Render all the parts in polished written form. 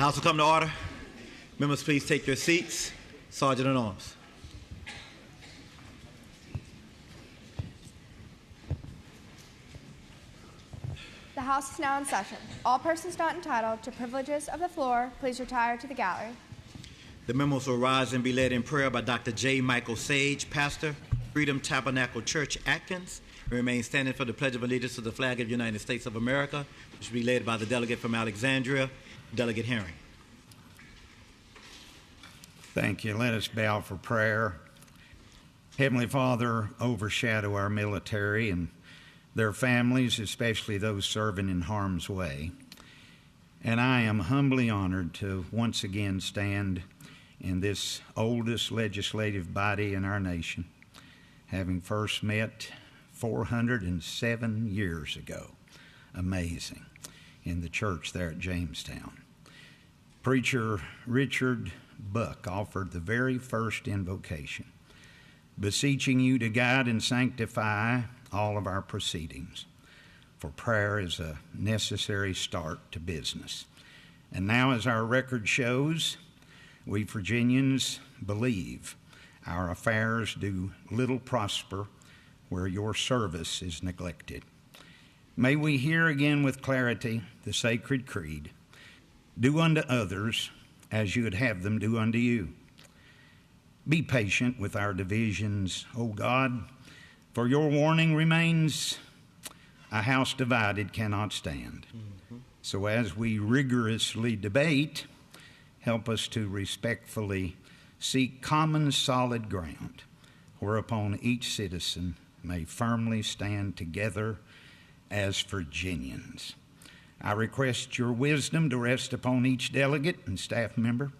House will come to order. Members, please take your seats. Sergeant at Arms. The House is now in session. All persons not entitled to privileges of the floor, please retire to the gallery. The members will rise and be led in prayer by Dr. J. Michael Sage, pastor, Freedom Tabernacle Church, Atkins, and remain standing for the Pledge of Allegiance to the flag of the United States of America, which will be led by the delegate from Alexandria, Delegate Herring. Thank you. Let us bow for prayer. Heavenly Father, overshadow our military and their families, especially those serving in harm's way. And I am humbly honored to once again stand in this oldest legislative body in our nation, having first met 407 years ago. Amazing. In the church there at Jamestown. Preacher Richard Buck offered the very first invocation, beseeching you to guide and sanctify all of our proceedings, for prayer is a necessary start to business. And now, as our record shows, we Virginians believe our affairs do little prosper where your service is neglected. May we hear again with clarity the sacred creed, do unto others as you would have them do unto you. Be patient with our divisions, O God, for your warning remains, a house divided cannot stand. So as we rigorously debate, help us to respectfully seek common solid ground, whereupon each citizen may firmly stand together as Virginians. I request your wisdom to rest upon each delegate and staff member.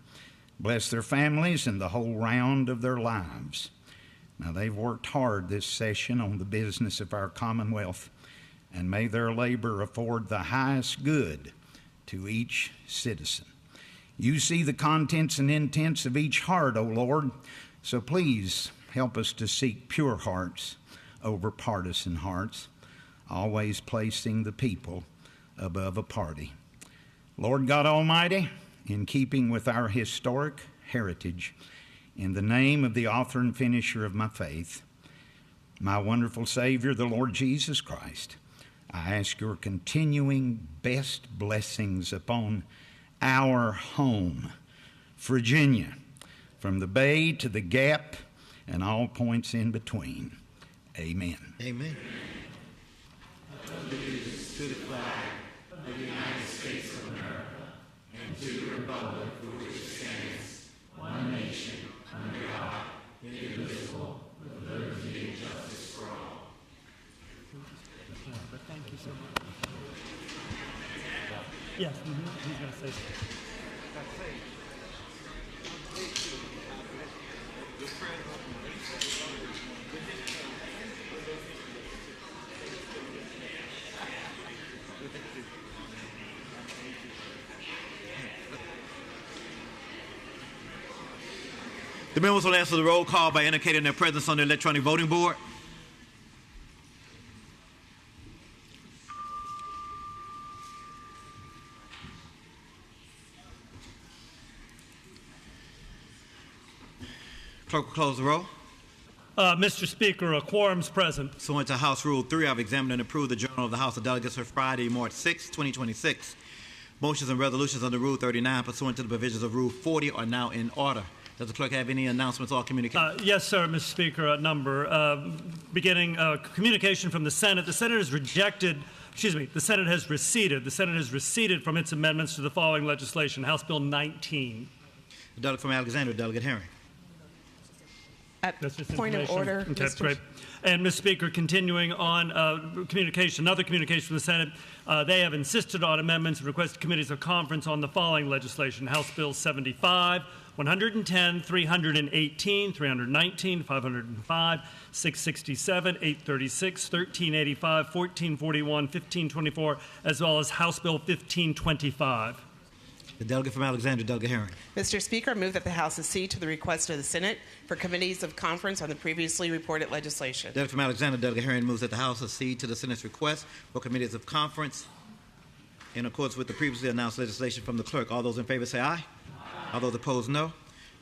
Bless their families and the whole round of their lives. Now, they've worked hard this session on the business of our Commonwealth, and may their labor afford the highest good to each citizen. You see the contents and intents of each heart, O Lord, so please help us to seek pure hearts over partisan hearts, always placing the people above a party. Lord God Almighty, in keeping with our historic heritage, in the name of the author and finisher of my faith, my wonderful Savior, the Lord Jesus Christ, I ask your continuing best blessings upon our home, Virginia, from the Bay to the Gap and all points in between. Amen. Amen. Allegiance to the flag of the United States of America and to the republic for which it stands, one nation, under God, indivisible, with liberty and justice for all. Thank you so much. Yes, he's going to say something. The members will answer the roll call by indicating their presence on the electronic voting board. Clerk will close the roll. Mr. Speaker, a quorum's present. Pursuant to House Rule 3, I've examined and approved the Journal of the House of Delegates for Friday, March 6, 2026. Motions and resolutions under Rule 39 pursuant to the provisions of Rule 40 are now in order. Does the clerk have any announcements or communications? Yes, sir, Mr. Speaker. A number. Beginning communication from the Senate. The Senate has receded. The Senate has receded from its amendments to the following legislation. House Bill 19. The delegate from Alexandria, Delegate Herring. Point of order. Okay, great. And, Mr. Speaker, continuing on another communication from the Senate, they have insisted on amendments and requested committees of conference on the following legislation: House Bill 75, 110, 318, 319, 505, 667, 836, 1385, 1441, 1524, as well as House Bill 1525. The delegate from Alexandria, Delegate Herring. Mr. Speaker, I move that the House accede to the request of the Senate for committees of conference on the previously reported legislation. Delegate from Alexandria, Delegate Herring moves that the House accede to the Senate's request for committees of conference. in accordance with the previously announced legislation from the clerk. All those in favor say aye. All those opposed, no.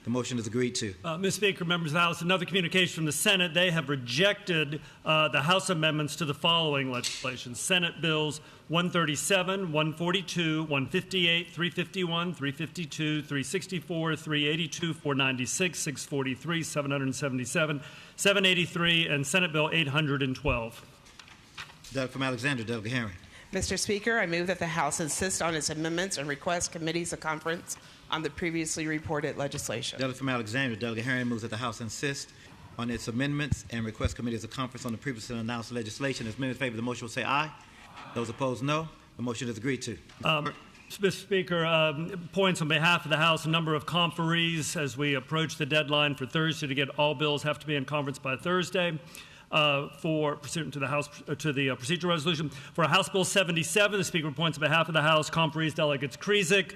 The motion is agreed to. Mr. Speaker, members of the House, another communication from the Senate. They have rejected the House amendments to the following legislation: Senate Bills 137, 142, 158, 351, 352, 364, 382, 496, 643, 777, 783, and Senate Bill 812. Delegate from Alexandria, Delegate Herring. Mr. Speaker, I move that the House insist on its amendments and request committees of conference on the previously reported legislation. Delegate from Alexandria, Delegate Herring, moves that the House insist on its amendments and request committees of conference on the previously announced legislation. As many in favor of the motion will say aye. Those opposed, no. The motion is agreed to. Mr. Speaker, points on behalf of the House. A number of conferees as we approach the deadline for Thursday to get all bills have to be in conference by Thursday. Pursuant to the procedural resolution. For House Bill 77, the Speaker appoints on behalf of the House conferees Delegates Krizik,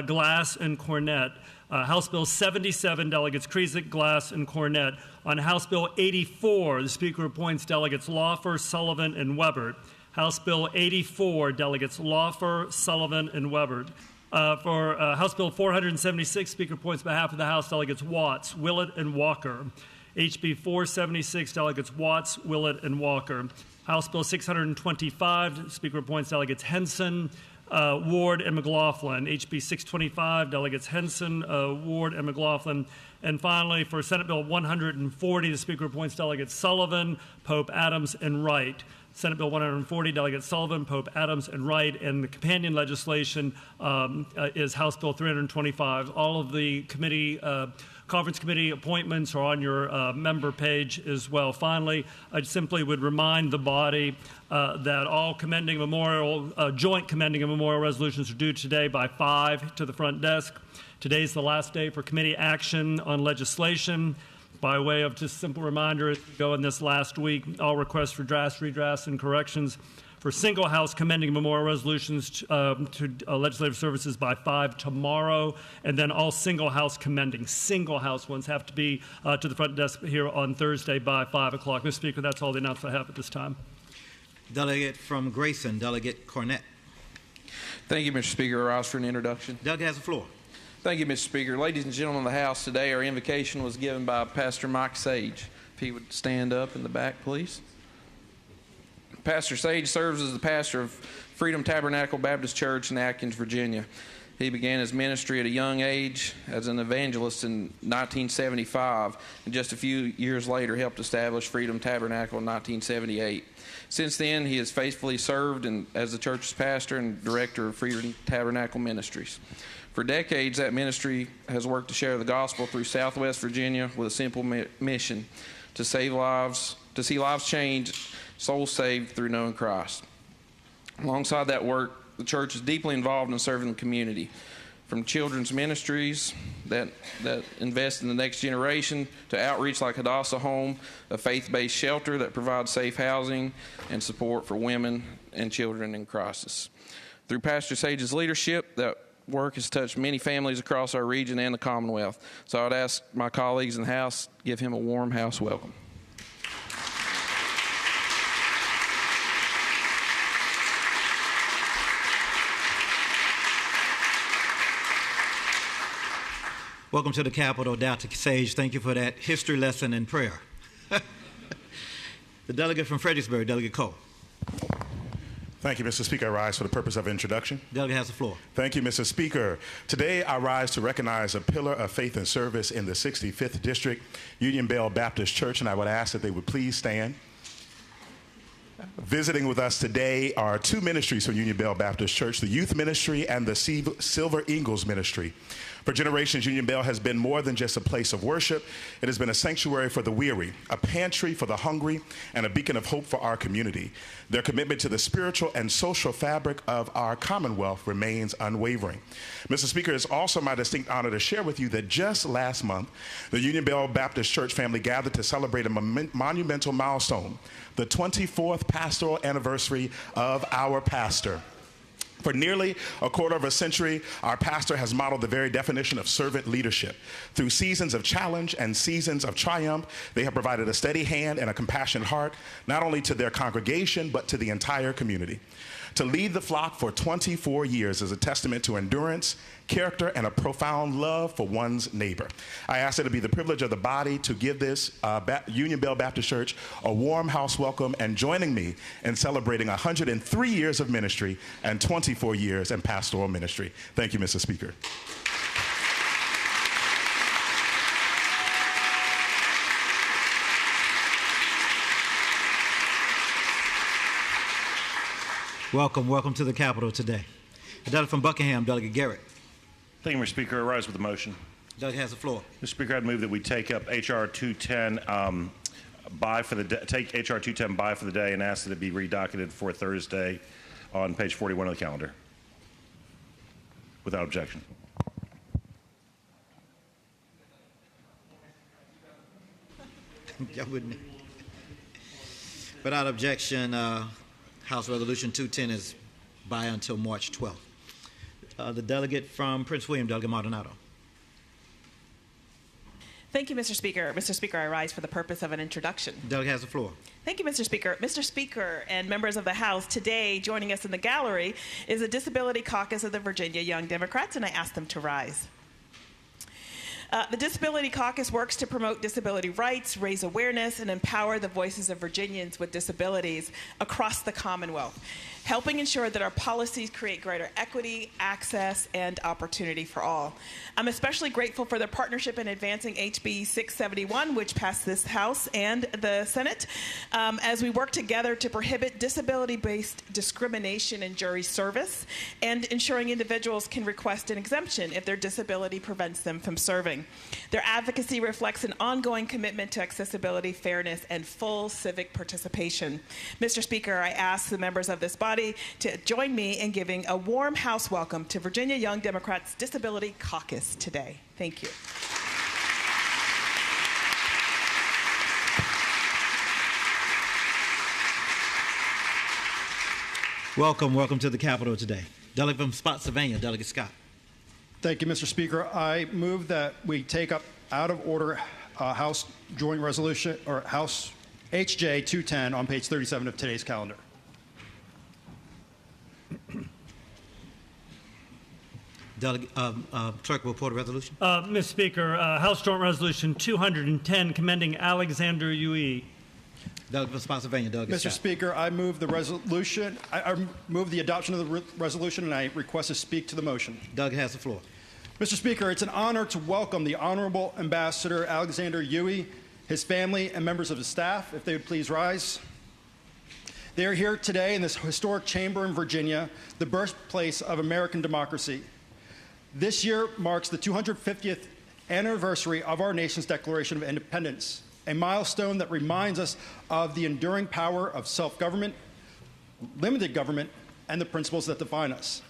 Glass, and Cornett. House Bill 77, Delegates Krizik, Glass, and Cornett. On House Bill 84, the Speaker appoints Delegates Laufer, Sullivan, and Webert. House Bill 84, Delegates Laufer, Sullivan, and Webert. For House Bill 476, Speaker appoints on behalf of the House Delegates Watts, Willett, and Walker. HB 476, Delegates Watts, Willett, and Walker. House Bill 625, Speaker appoints Delegates Henson, Ward, and McLaughlin. HB 625, Delegates Henson, Ward, and McLaughlin. And finally, for Senate Bill 140, the Speaker appoints Delegates Sullivan, Pope, Adams, and Wright. Senate Bill 140, Delegates Sullivan, Pope, Adams, and Wright, and the companion legislation is House Bill 325. All of the conference committee appointments are on your member page as well. Finally, I simply would remind the body that all joint commending and memorial resolutions are due today by 5 to the front desk. Today's the last day for committee action on legislation. By way of just simple reminder, as we go in this last week, all requests for drafts, redrafts, and corrections for single House commending memorial resolutions to legislative services by 5 tomorrow, and then all single House ones have to be to the front desk here on Thursday by 5 o'clock. Mr. Speaker, that's all the announcements I have at this time. Delegate from Grayson, Delegate Cornett. Thank you, Mr. Speaker. I rise for an introduction. Delegate has the floor. Thank you, Mr. Speaker. Ladies and gentlemen of the House, today our invocation was given by Pastor Mike Sage. If he would stand up in the back, please. Pastor Sage serves as the pastor of Freedom Tabernacle Baptist Church in Atkins, Virginia. He began his ministry at a young age as an evangelist in 1975, and just a few years later helped establish Freedom Tabernacle in 1978. Since then, he has faithfully served as the church's pastor and director of Freedom Tabernacle Ministries. For decades, that ministry has worked to share the gospel through Southwest Virginia with a simple mission: to see lives changed, souls saved through knowing Christ. Alongside that work, the church is deeply involved in serving the community, from children's ministries that invest in the next generation to outreach like Hadassah Home, a faith-based shelter that provides safe housing and support for women and children in crisis. Through Pastor Sage's leadership, that work has touched many families across our region and the Commonwealth. So I'd ask my colleagues in the House to give him a warm House welcome. Welcome to the Capitol, Dr. Sage. Thank you for that history lesson and prayer. The delegate from Fredericksburg, Delegate Cole. Thank you, Mr. Speaker. I rise for the purpose of introduction. Delegate has the floor. Thank you, Mr. Speaker. Today, I rise to recognize a pillar of faith and service in the 65th District, Union Bell Baptist Church, and I would ask that they would please stand. Visiting with us today are two ministries from Union Bell Baptist Church, the Youth Ministry and the Silver Eagles Ministry. For generations, Union Bell has been more than just a place of worship. It has been a sanctuary for the weary, a pantry for the hungry, and a beacon of hope for our community. Their commitment to the spiritual and social fabric of our Commonwealth remains unwavering. Mr. Speaker, it's also my distinct honor to share with you that just last month, the Union Bell Baptist Church family gathered to celebrate a monumental milestone, the 24th pastoral anniversary of our pastor. For nearly a quarter of a century, our pastor has modeled the very definition of servant leadership. Through seasons of challenge and seasons of triumph, they have provided a steady hand and a compassionate heart, not only to their congregation, but to the entire community. To lead the flock for 24 years is a testament to endurance, character, and a profound love for one's neighbor. I ask it to be the privilege of the body to give this Union Bell Baptist Church a warm house welcome and joining me in celebrating 103 years of ministry and 24 years in pastoral ministry. Thank you, Mr. Speaker. Welcome to the Capitol today. The delegate from Buckingham, Delegate Garrett. Thank you, Mr. Speaker. I rise with the motion. Delegate has the floor. Mr. Speaker, I'd move that we take up H.R. 210 take H.R. 210 by for the day and ask that it be redocketed for Thursday on page 41 of the calendar. Without objection. Without objection, House Resolution 210 is by until March 12th. The delegate from Prince William, Delegate Maldonado. Thank you, Mr. Speaker. Mr. Speaker, I rise for the purpose of an introduction. Delegate has the floor. Thank you, Mr. Speaker. Mr. Speaker and members of the House, today joining us in the gallery is the Disability Caucus of the Virginia Young Democrats, and I ask them to rise. The Disability Caucus works to promote disability rights, raise awareness, and empower the voices of Virginians with disabilities across the Commonwealth, helping ensure that our policies create greater equity, access, and opportunity for all. I'm especially grateful for their partnership in advancing HB 671, which passed this House and the Senate, as we work together to prohibit disability-based discrimination in jury service and ensuring individuals can request an exemption if their disability prevents them from serving. Their advocacy reflects an ongoing commitment to accessibility, fairness, and full civic participation. Mr. Speaker, I ask the members of this body to join me in giving a warm House welcome to Virginia Young Democrats Disability Caucus today. Thank you. Welcome to the Capitol today. Delegate from Spotsylvania, Delegate Scott. Thank you, Mr. Speaker. I move that we take up out of order House Joint Resolution, or House HJ 210 on page 37 of today's calendar. Delegate, Clerk will report a resolution. Mr. Speaker, House Joint Resolution 210 commending Alexander Yui. Delegate from Spotsylvania, Delegate Mr. Scott. Speaker, I move the resolution. I move the adoption of the resolution, and I request to speak to the motion. Delegate has the floor. Mr. Speaker, it's an honor to welcome the Honorable Ambassador Alexander Yui, his family, and members of his staff, if they would please rise. They are here today in this historic chamber in Virginia, the birthplace of American democracy. This year marks the 250th anniversary of our nation's Declaration of Independence, a milestone that reminds us of the enduring power of self-government, limited government, and the principles that define us.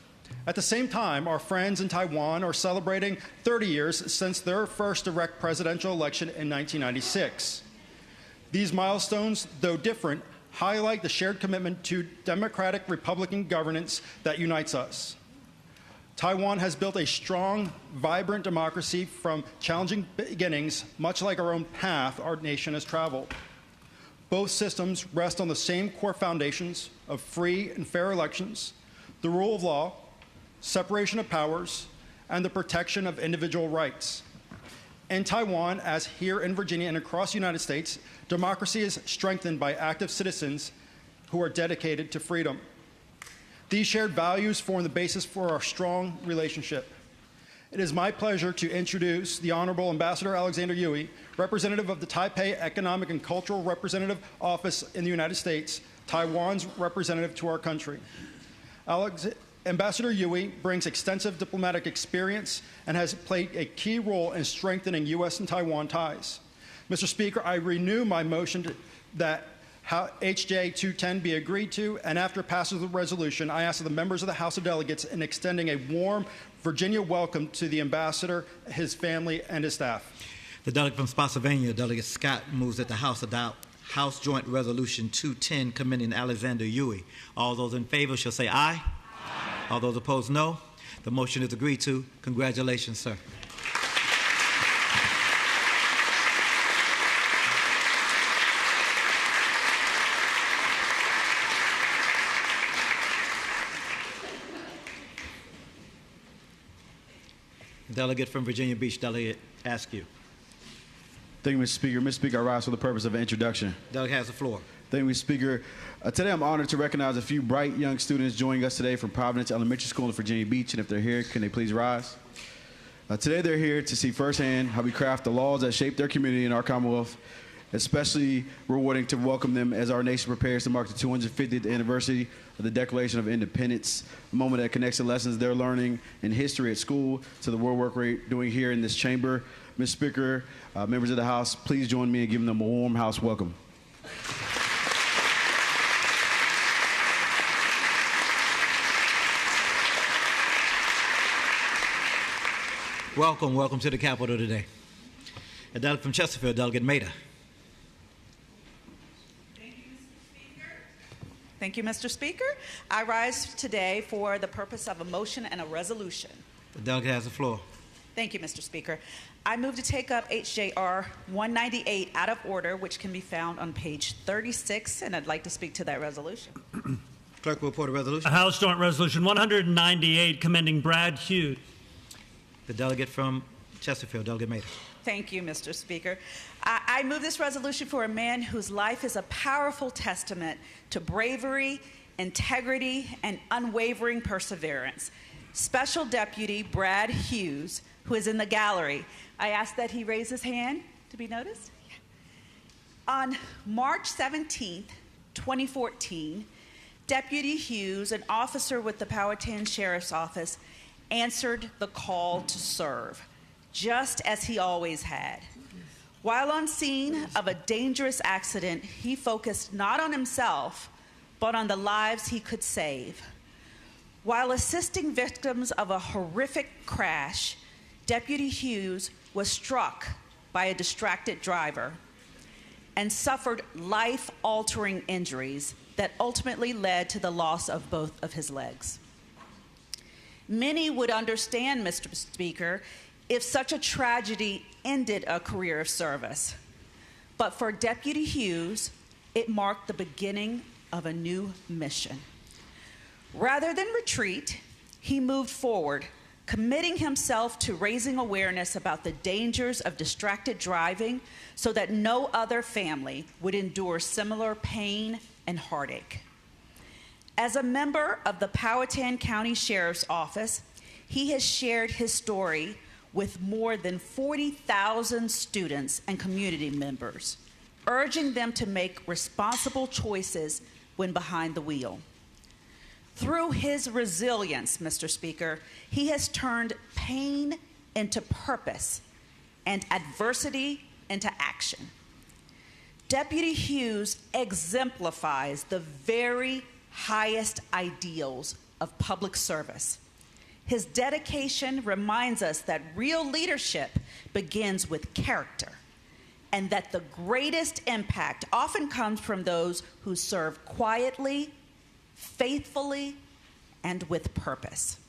At the same time, our friends in Taiwan are celebrating 30 years since their first direct presidential election in 1996. These milestones, though different, highlight the shared commitment to democratic Republican governance that unites us. Taiwan has built a strong, vibrant democracy from challenging beginnings, much like our own path our nation has traveled. Both systems rest on the same core foundations of free and fair elections, the rule of law, separation of powers, and the protection of individual rights. In Taiwan, as here in Virginia and across the United States, democracy is strengthened by active citizens who are dedicated to freedom. These shared values form the basis for our strong relationship. It is my pleasure to introduce the Honorable Ambassador Alexander Yui, representative of the Taipei Economic and Cultural Representative Office in the United States, Taiwan's representative to our country. Ambassador Yui brings extensive diplomatic experience and has played a key role in strengthening U.S. and Taiwan ties. Mr. Speaker, I renew my motion that HJ 210 be agreed to, and after passage of the resolution, I ask the members of the House of Delegates in extending a warm Virginia welcome to the ambassador, his family, and his staff. The delegate from Spotsylvania, Delegate Scott, moves that the House adopt House Joint Resolution 210 commending Alexander Yui. All those in favor shall say aye. All those opposed, no. The motion is agreed to. Congratulations, sir. Delegate from Virginia Beach, Delegate Askew. Thank you, Mr. Speaker. Mr. Speaker, I rise for the purpose of an introduction. Delegate has the floor. Thank you, Mr. Speaker. Today I'm honored to recognize a few bright young students joining us today from Providence Elementary School in Virginia Beach, and if they're here, can they please rise? Today they're here to see firsthand how we craft the laws that shape their community and our Commonwealth. Especially rewarding to welcome them as our nation prepares to mark the 250th anniversary of the Declaration of Independence, a moment that connects the lessons they're learning in history at school to the work we're doing here in this chamber. Mr. Speaker, members of the House, please join me in giving them a warm House welcome. Welcome to the Capitol today. A delegate from Chesterfield, Delegate Mader. Thank you, Mr. Speaker. I rise today for the purpose of a motion and a resolution. The delegate has the floor. Thank you, Mr. Speaker. I move to take up HJR 198 out of order, which can be found on page 36, and I'd like to speak to that resolution. Clerk will report a resolution. House Joint Resolution 198 commending Brad Hughes. The delegate from Chesterfield, Delegate Mader. Thank you, Mr. Speaker. I move this resolution for a man whose life is a powerful testament to bravery, integrity, and unwavering perseverance. Special Deputy Brad Hughes, who is in the gallery. I ask that he raise his hand to be noticed. On March 17, 2014, Deputy Hughes, an officer with the Powhatan Sheriff's Office, answered the call to serve, just as he always had. While on scene of a dangerous accident, he focused not on himself, but on the lives he could save. While assisting victims of a horrific crash, Deputy Hughes was struck by a distracted driver and suffered life-altering injuries that ultimately led to the loss of both of his legs. Many would understand, Mr. Speaker, if such a tragedy ended a career of service. But for Deputy Hughes, it marked the beginning of a new mission. Rather than retreat, he moved forward, committing himself to raising awareness about the dangers of distracted driving so that no other family would endure similar pain and heartache. As a member of the Powhatan County Sheriff's Office, he has shared his story with more than 40,000 students and community members, urging them to make responsible choices when behind the wheel. Through his resilience, Mr. Speaker, he has turned pain into purpose and adversity into action. Deputy Hughes exemplifies the very highest ideals of public service. His dedication reminds us that real leadership begins with character, and that the greatest impact often comes from those who serve quietly, faithfully, and with purpose.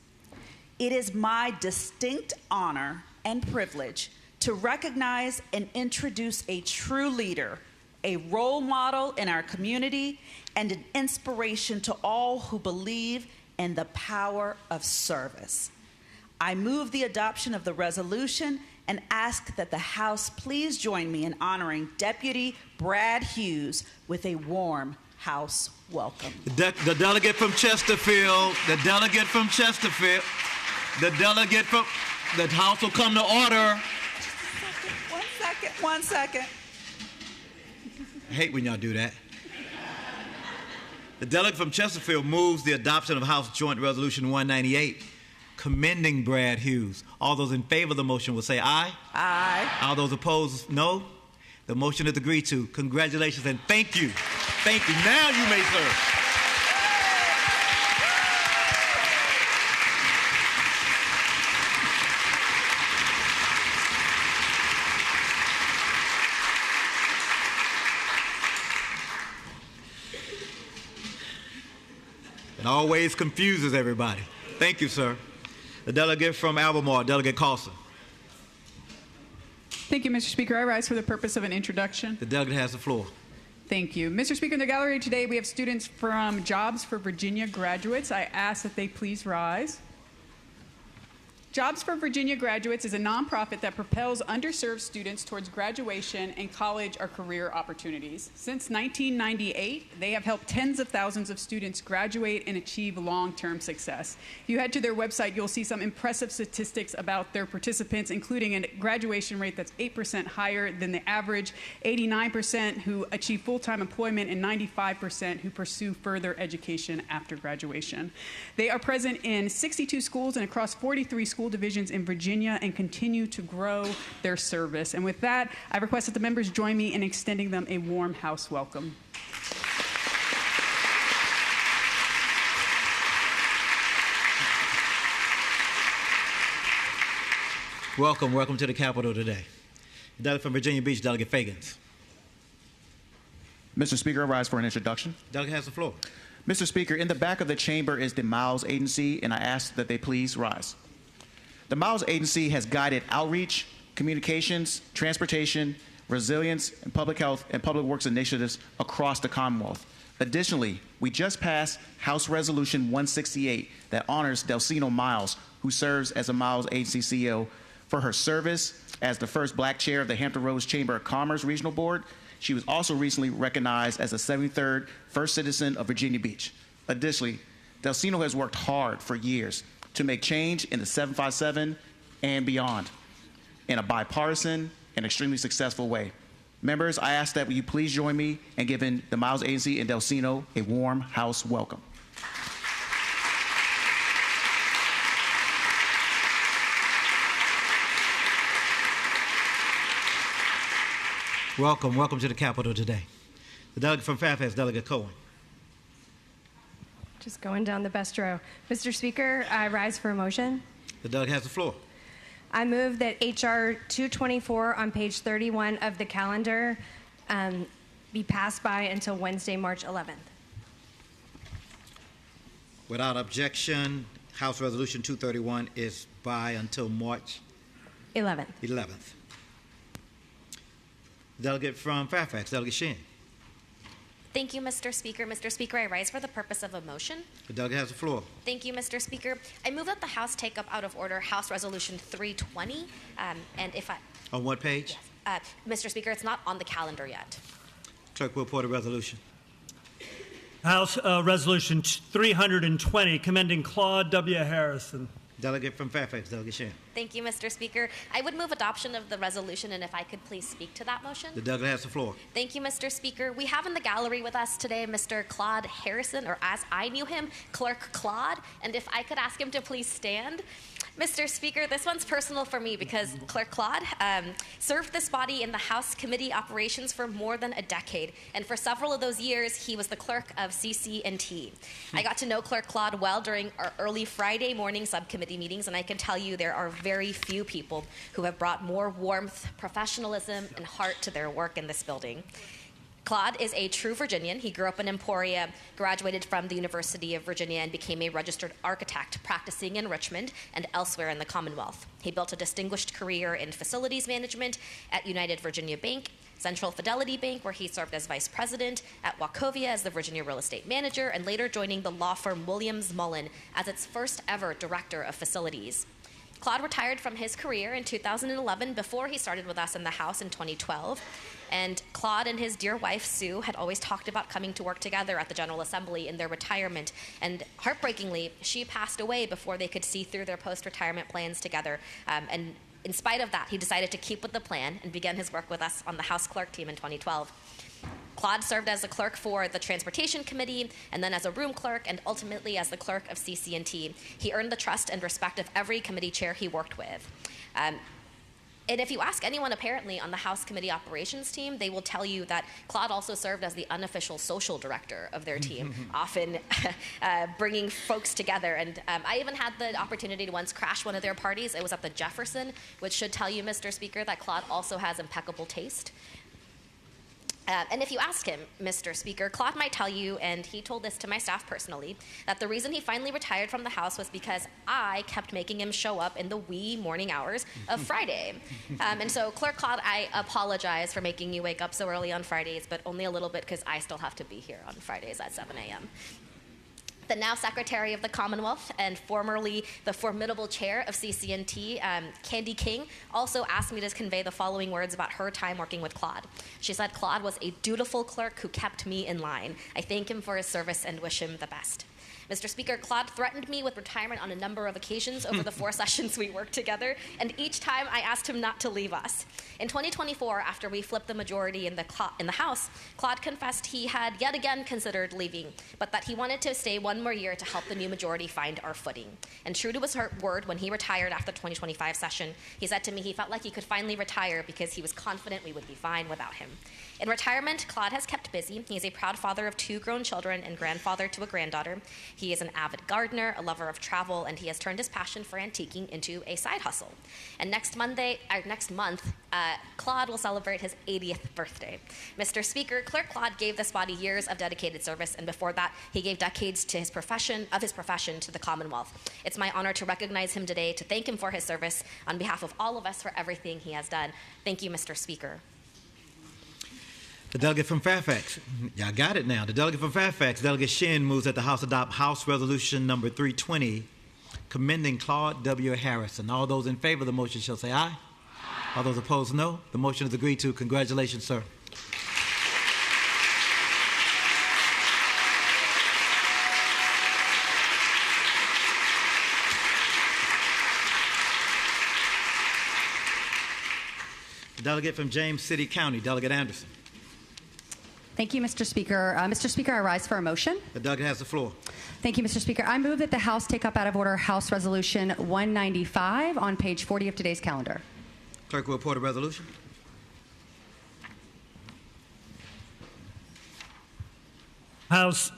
It is my distinct honor and privilege to recognize and introduce a true leader, a role model in our community, and an inspiration to all who believe in the power of service. I move the adoption of the resolution and ask that the House please join me in honoring Deputy Brad Hughes with a warm House welcome. The delegate from Chesterfield, the delegate from Chesterfield, the delegate from, the House will come to order. One second. I hate when y'all do that. The delegate from Chesterfield moves the adoption of House Joint Resolution 198, commending Brad Hughes. All those in favor of the motion will say aye. Aye. All those opposed, no. The motion is agreed to. Congratulations and thank you. Thank you. Now you may serve. It always confuses everybody. Thank you, sir. The delegate from Albemarle, Delegate Carlson. Thank you, Mr. Speaker. I rise for the purpose of an introduction. The delegate has the floor. Thank you. Mr. Speaker, in the gallery today we have students from Jobs for Virginia graduates. I ask that they please rise. Jobs for Virginia Graduates is a nonprofit that propels underserved students towards graduation and college or career opportunities. Since 1998, they have helped tens of thousands of students graduate and achieve long-term success. If you head to their website, you'll see some impressive statistics about their participants, including a graduation rate that's 8% higher than the average, 89% who achieve full-time employment, and 95% who pursue further education after graduation. They are present in 62 schools and across 43 school divisions in Virginia and continue to grow their service. And with that, I request that the members join me in extending them a warm house welcome. Welcome to the Capitol today. Delegate from Virginia Beach, Delegate Fagans. Mr. Speaker, I rise for an introduction. Delegate has the floor. Mr. Speaker, in the back of the chamber is the Miles Agency, and I ask that they please rise. The Miles Agency has guided outreach, communications, transportation, resilience, and public health and public works initiatives across the Commonwealth. Additionally, we just passed House Resolution 168 that honors Delcino Miles, who serves as a Miles Agency CEO, for her service as the first Black chair of the Hampton Roads Chamber of Commerce Regional Board. She was also recently recognized as the 73rd First Citizen of Virginia Beach. Additionally, Delcino has worked hard for years to make change in the 757 and beyond in a bipartisan and extremely successful way. Members, I ask that you please join me in giving the Miles Agency and Delcino a warm house welcome. Welcome to the Capitol today. The delegate from Fairfax, Delegate Cohen. Just going down the best row. Mr. Speaker, I rise for a motion. The delegate has the floor. I move that H.R. 224 on page 31 of the calendar be passed by until Wednesday, March 11th. Without objection, House Resolution 231 is by until March 11th. Delegate from Fairfax, Delegate Sheehan. Thank you, Mr. Speaker. Mr. Speaker, I rise for the purpose of a motion. The delegate has the floor. Thank you, Mr. Speaker. I move that the House take up out of order House Resolution 320. And if I... On what page? Yes. Mr. Speaker, it's not on the calendar yet. Clerk will report a resolution. House Resolution 320, commending Claude W. Harrison. Delegate from Fairfax, Delegate Sheehan. Thank you, Mr. Speaker. I would move adoption of the resolution, and if I could please speak to that motion. The delegate has the floor. Thank you, Mr. Speaker. We have in the gallery with us today Mr. Claude Harrison, or as I knew him, Clerk Claude, and if I could ask him to please stand. Mr. Speaker, this one's personal for me because Clerk Claude served this body in the House Committee Operations for more than a decade, and for several of those years, he was the clerk of CC&T. I got to know Clerk Claude well during our early Friday morning subcommittee meetings, and I can tell you there are very few people who have brought more warmth, professionalism, and heart to their work in this building. Claude is a true Virginian. He grew up in Emporia, graduated from the University of Virginia, and became a registered architect practicing in Richmond and elsewhere in the Commonwealth. He built a distinguished career in facilities management at United Virginia Bank, Central Fidelity Bank, where he served as vice president, at Wachovia as the Virginia real estate manager, and later joining the law firm Williams Mullen as its first ever director of facilities. Claude retired from his career in 2011 before he started with us in the House in 2012. And Claude and his dear wife, Sue, had always talked about coming to work together at the General Assembly in their retirement. And heartbreakingly, she passed away before they could see through their post-retirement plans together. And in spite of that, he decided to keep with the plan and began his work with us on the House clerk team in 2012. Claude served as the clerk for the Transportation Committee, and then as a room clerk, and ultimately as the clerk of CC&T. He earned the trust and respect of every committee chair he worked with. And if you ask anyone apparently on the House Committee Operations team, they will tell you that Claude also served as the unofficial social director of their team, often bringing folks together. And I even had the opportunity to once crash one of their parties. It was at the Jefferson, which should tell you, Mr. Speaker, that Claude also has impeccable taste. And if you ask him, Mr. Speaker, Claude might tell you, and he told this to my staff personally, that the reason he finally retired from the House was because I kept making him show up in the wee morning hours of Friday. And so, Clerk Claude, I apologize for making you wake up so early on Fridays, but only a little bit because I still have to be here on Fridays at 7 a.m. The now Secretary of the Commonwealth and formerly the formidable chair of CCNT, Candy King, also asked me to convey the following words about her time working with Claude. She said, "Claude was a dutiful clerk who kept me in line. I thank him for his service and wish him the best." Mr. Speaker, Claude threatened me with retirement on a number of occasions over the 4 sessions we worked together, and each time I asked him not to leave us. In 2024, after we flipped the majority in the House, Claude confessed he had yet again considered leaving, but that he wanted to stay 1 more year to help the new majority find our footing. And true to his word, when he retired after the 2025 session, he said to me he felt like he could finally retire because he was confident we would be fine without him. In retirement, Claude has kept busy. He is a proud father of 2 grown children and grandfather to a granddaughter. He is an avid gardener, a lover of travel, and he has turned his passion for antiquing into a side hustle. And next month, Claude will celebrate his 80th birthday. Mr. Speaker, Clerk Claude gave this body years of dedicated service, and before that, he gave decades to his profession to the Commonwealth. It's my honor to recognize him today, to thank him for his service on behalf of all of us for everything he has done. Thank you, Mr. Speaker. The delegate from Fairfax. Y'all got it now. The delegate from Fairfax, Delegate Shin, moves that the House adopt House Resolution number 320, commending Claude W. Harrison. All those in favor of the motion shall say aye. All those opposed, no. The motion is agreed to. Congratulations, sir. The delegate from James City County, Delegate Anderson. Thank you, Mr. Speaker. Mr. Speaker, I rise for a motion. The delegate has the floor. Thank you, Mr. Speaker. I move that the House take up out of order House Resolution 195 on page 40 of today's calendar. Clerk will report a resolution. House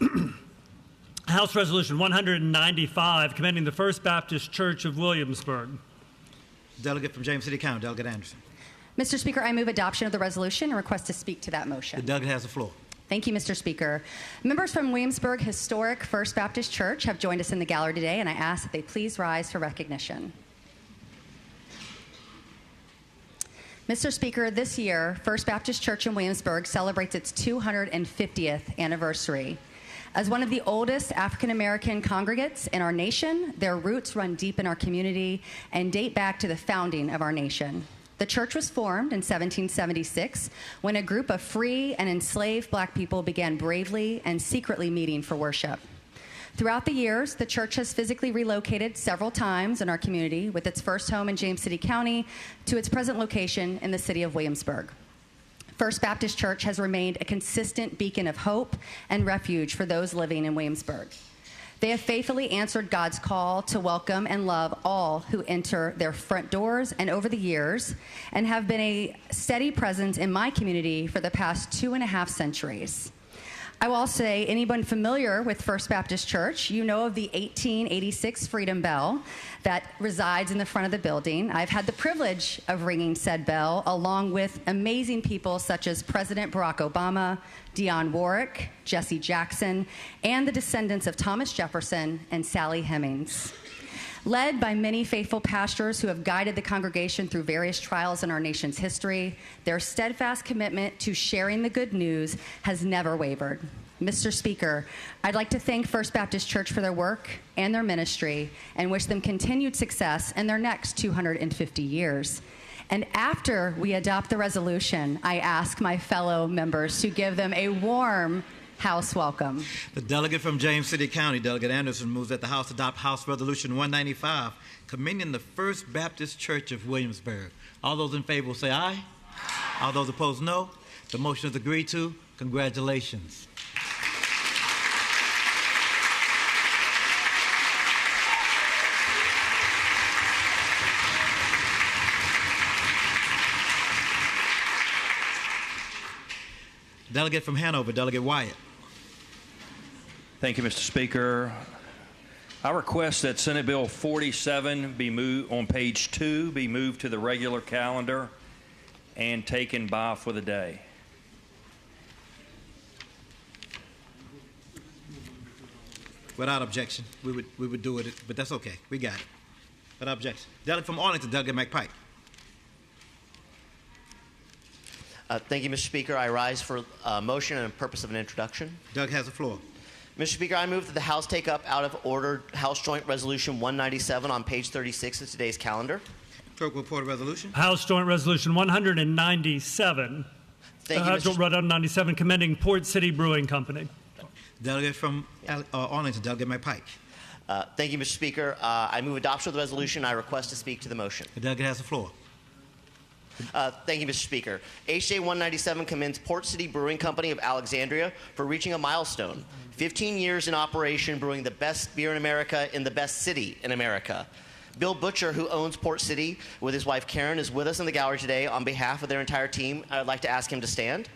Resolution 195, commending the First Baptist Church of Williamsburg. Delegate from James City County, Delegate Anderson. Mr. Speaker, I move adoption of the resolution and request to speak to that motion. The delegate has the floor. Thank you, Mr. Speaker. Members from Williamsburg Historic First Baptist Church have joined us in the gallery today, and I ask that they please rise for recognition. Mr. Speaker, this year, First Baptist Church in Williamsburg celebrates its 250th anniversary. As one of the oldest African-American congregates in our nation, their roots run deep in our community and date back to the founding of our nation. The church was formed in 1776 when a group of free and enslaved black people began bravely and secretly meeting for worship. Throughout the years, the church has physically relocated several times in our community, with its first home in James City County to its present location in the city of Williamsburg. First Baptist Church has remained a consistent beacon of hope and refuge for those living in Williamsburg. They have faithfully answered God's call to welcome and love all who enter their front doors and over the years, and have been a steady presence in my community for the past 2.5 centuries. I will also say, anyone familiar with First Baptist Church, you know of the 1886 Freedom Bell that resides in the front of the building. I've had the privilege of ringing said bell along with amazing people such as President Barack Obama, Dionne Warwick, Jesse Jackson, and the descendants of Thomas Jefferson and Sally Hemings. Led by many faithful pastors who have guided the congregation through various trials in our nation's history, their steadfast commitment to sharing the good news has never wavered. Mr. Speaker, I'd like to thank First Baptist Church for their work and their ministry and wish them continued success in their next 250 years. And after we adopt the resolution, I ask my fellow members to give them a warm House welcome. The delegate from James City County, Delegate Anderson, moves that the House adopt House Resolution 195, commending the First Baptist Church of Williamsburg. All those in favor will say aye. All those opposed, no. The motion is agreed to. Congratulations. Delegate from Hanover, Delegate Wyatt. Thank you, Mr. Speaker. I request that Senate Bill 47 be moved on page 2, be moved to the regular calendar and taken by for the day. Without objection, we would do it, but that's okay. We got it. Without objection. Delegate from Arlington, Delegate McPike. Thank you, Mr. Speaker. I rise for a motion and a purpose of an introduction. Doug has the floor. Mr. Speaker, I move that the House take up out of order House Joint Resolution 197 on page 36 of today's calendar. Clerk will report a resolution. House Joint Resolution 197. Thank you, House Joint Resolution 197 commending Port City Brewing Company. Delegate from Arlington, Delegate McPike. Thank you, Mr. Speaker. I move adoption of the resolution. I request to speak to the motion. The delegate has the floor. Thank you, Mr. Speaker. HJ 197 commends Port City Brewing Company of Alexandria for reaching a milestone. 15 years in operation, brewing the best beer in America in the best city in America. Bill Butcher, who owns Port City with his wife Karen, is with us in the gallery today. On behalf of their entire team, I'd like to ask him to stand.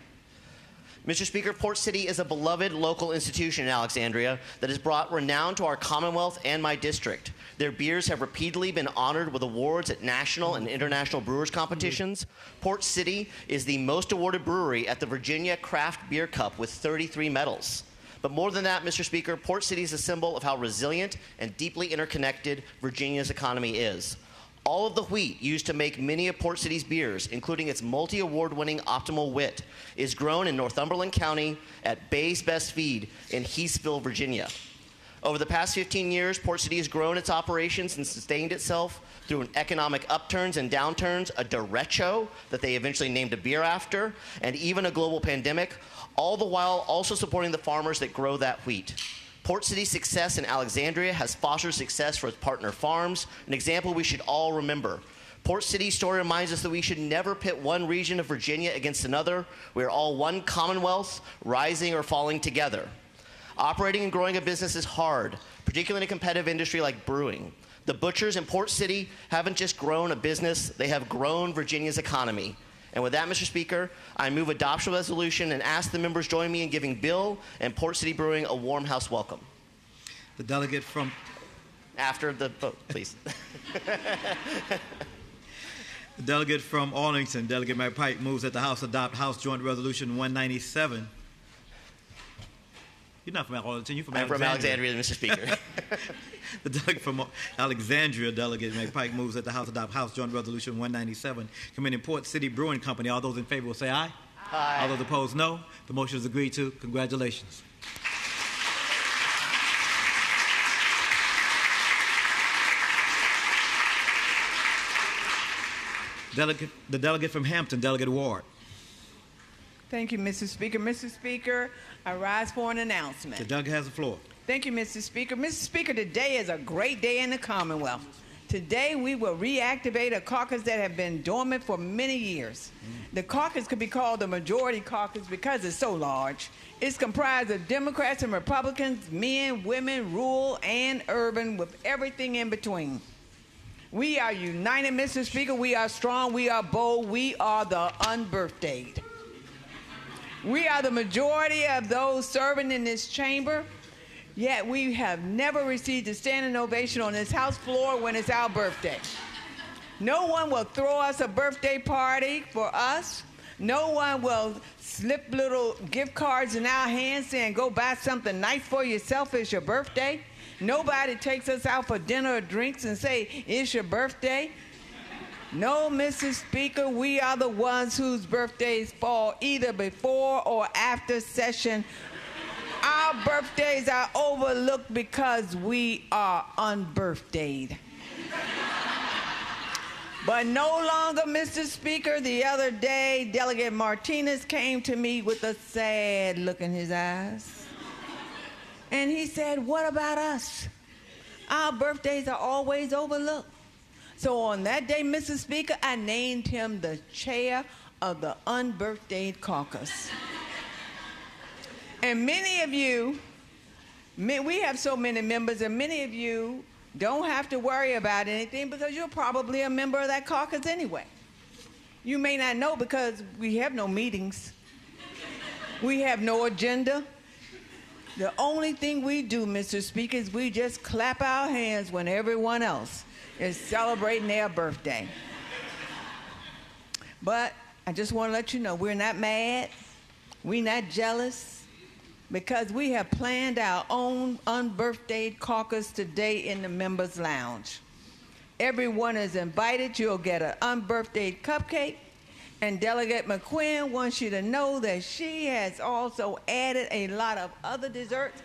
Mr. Speaker, Port City is a beloved local institution in Alexandria that has brought renown to our Commonwealth and my district. Their beers have repeatedly been honored with awards at national and international brewers competitions. Port City is the most awarded brewery at the Virginia Craft Beer Cup with 33 medals. But more than that, Mr. Speaker, Port City is a symbol of how resilient and deeply interconnected Virginia's economy is. All of the wheat used to make many of Port City's beers, including its multi-award-winning Optimal Wit, is grown in Northumberland County at Bay's Best Feed in Heathsville, Virginia. Over the past 15 years, Port City has grown its operations and sustained itself through an economic upturns and downturns, a derecho that they eventually named a beer after, and even a global pandemic, all the while also supporting the farmers that grow that wheat. Port City's success in Alexandria has fostered success for its partner farms, an example we should all remember. Port City's story reminds us that we should never pit one region of Virginia against another. We are all one Commonwealth, rising or falling together. Operating and growing a business is hard, particularly in a competitive industry like brewing. The butchers in Port City haven't just grown a business, they have grown Virginia's economy. And with that, Mr. Speaker, I move adoption of the resolution and ask the members join me in giving Bill and Port City Brewing a warm house welcome. The delegate from... After the vote, please. The delegate from Arlington, Delegate McPike, moves that the House adopt House Joint Resolution 197. You're not from Arlington, you're from Alexandria. I'm from Alexandria, Mr. Speaker. The delegate from Alexandria, Delegate McPike, moves that the House adopt House Joint Resolution 197, commending Port City Brewing Company. All those in favor will say aye. Aye. All those opposed, no. The motion is agreed to. Congratulations. The delegate from Hampton, Delegate Ward. Thank you, Mr. Speaker. Mr. Speaker, I rise for an announcement. The delegate has the floor. Thank you, Mr. Speaker. Mr. Speaker, today is a great day in the Commonwealth. Today, we will reactivate a caucus that has been dormant for many years. The caucus could be called the Majority Caucus because it's so large. It's comprised of Democrats and Republicans, men, women, rural and urban, with everything in between. We are united, Mr. Speaker. We are strong. We are bold. We are the unbirthdayed. We are the majority of those serving in this chamber, yet we have never received a standing ovation on this House floor when it's our birthday. No one will throw us a birthday party for us. No one will slip little gift cards in our hands saying, go buy something nice for yourself, it's your birthday. Nobody takes us out for dinner or drinks and say, it's your birthday. No, Mr. Speaker, we are the ones whose birthdays fall either before or after session. Our birthdays are overlooked because we are unbirthdayed. But no longer, Mr. Speaker. The other day, Delegate Martinez came to me with a sad look in his eyes. And he said, what about us? Our birthdays are always overlooked. So on that day, Mr. Speaker, I named him the chair of the Unbirthdayed Caucus. And many of you, we have so many members, and many of you don't have to worry about anything because you're probably a member of that caucus anyway. You may not know because we have no meetings. We have no agenda. The only thing we do, Mr. Speaker, is we just clap our hands when everyone else is celebrating their birthday. But I just want to let you know, we're not mad, we're not jealous, because we have planned our own unbirthdayed caucus today in the members' lounge. Everyone is invited. You'll get an unbirthdayed cupcake. And Delegate McQuinn wants you to know that she has also added a lot of other desserts.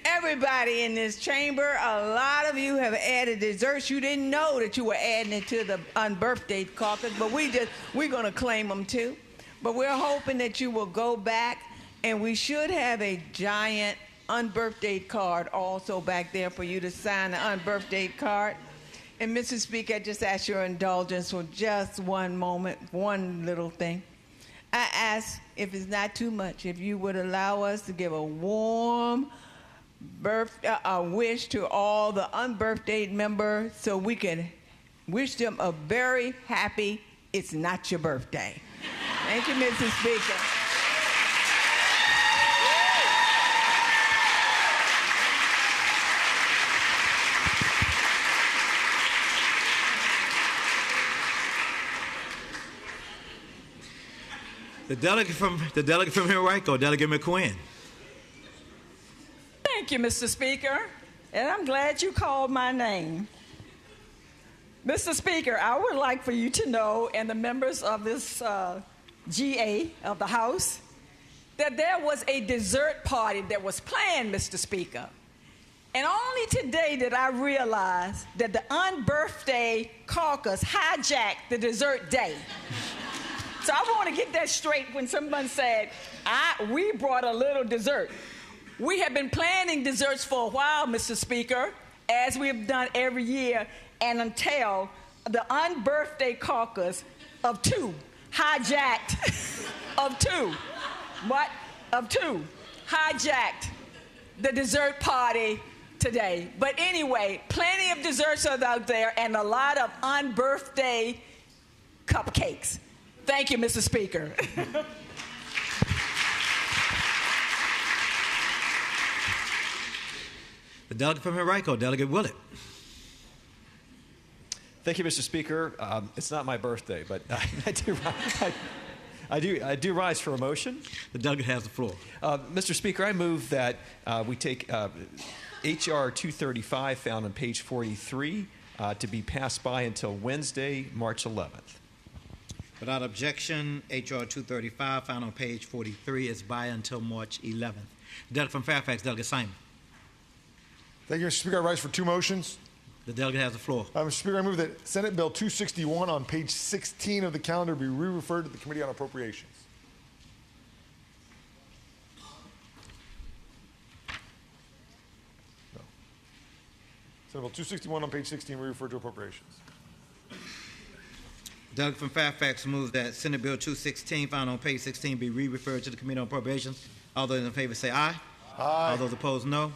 everybody in this chamber, a lot of you have added desserts. You didn't know that you were adding it to the unbirthday caucus, but we're going to claim them too. But we're hoping that you will go back, and we should have a giant unbirthday card also back there for you to sign the unbirthday card. And Mr. Speaker, I just ask your indulgence for just one moment, one little thing. I ask, if it's not too much, if you would allow us to give a warm wish to all the unbirthdayed members so we can wish them a very happy It's Not Your Birthday. Thank you, Mr. Speaker. The delegate from Henrico, Delegate McQuinn. Thank you, Mr. Speaker, and I'm glad you called my name. Mr. Speaker, I would like for you to know, and the members of this GA of the House, that there was a dessert party that was planned, Mr. Speaker. And only today did I realize that the unbirthday caucus hijacked the dessert day. So I want to get that straight when someone said, we brought a little dessert. We have been planning desserts for a while, Mr. Speaker, as we have done every year, and until the unbirthday caucus of two hijacked, hijacked the dessert party today. But anyway, plenty of desserts are out there and a lot of unbirthday cupcakes. Thank you, Mr. Speaker. The delegate from Henrico, Delegate Willett. Thank you, Mr. Speaker. It's not my birthday, but I do rise for a motion. The delegate has the floor. Mr. Speaker, I move that we take H.R. 235, found on page 43, to be passed by until Wednesday, March 11th. Without objection, H.R. 235, found on page 43, is by until March 11th. Delegate from Fairfax, Delegate Simon. Thank you, Mr. Speaker. I rise for two motions. The delegate has the floor. Mr. Speaker, I move that Senate Bill 261 on page 16 of the calendar be re-referred to the Committee on Appropriations. No. Senate Bill 261 on page 16 re-referred to Appropriations. Delegate from Fairfax moves that Senate Bill 216, found on page 16, be re-referred to the Committee on Appropriations. All those in favor say aye. Aye. All those opposed, no.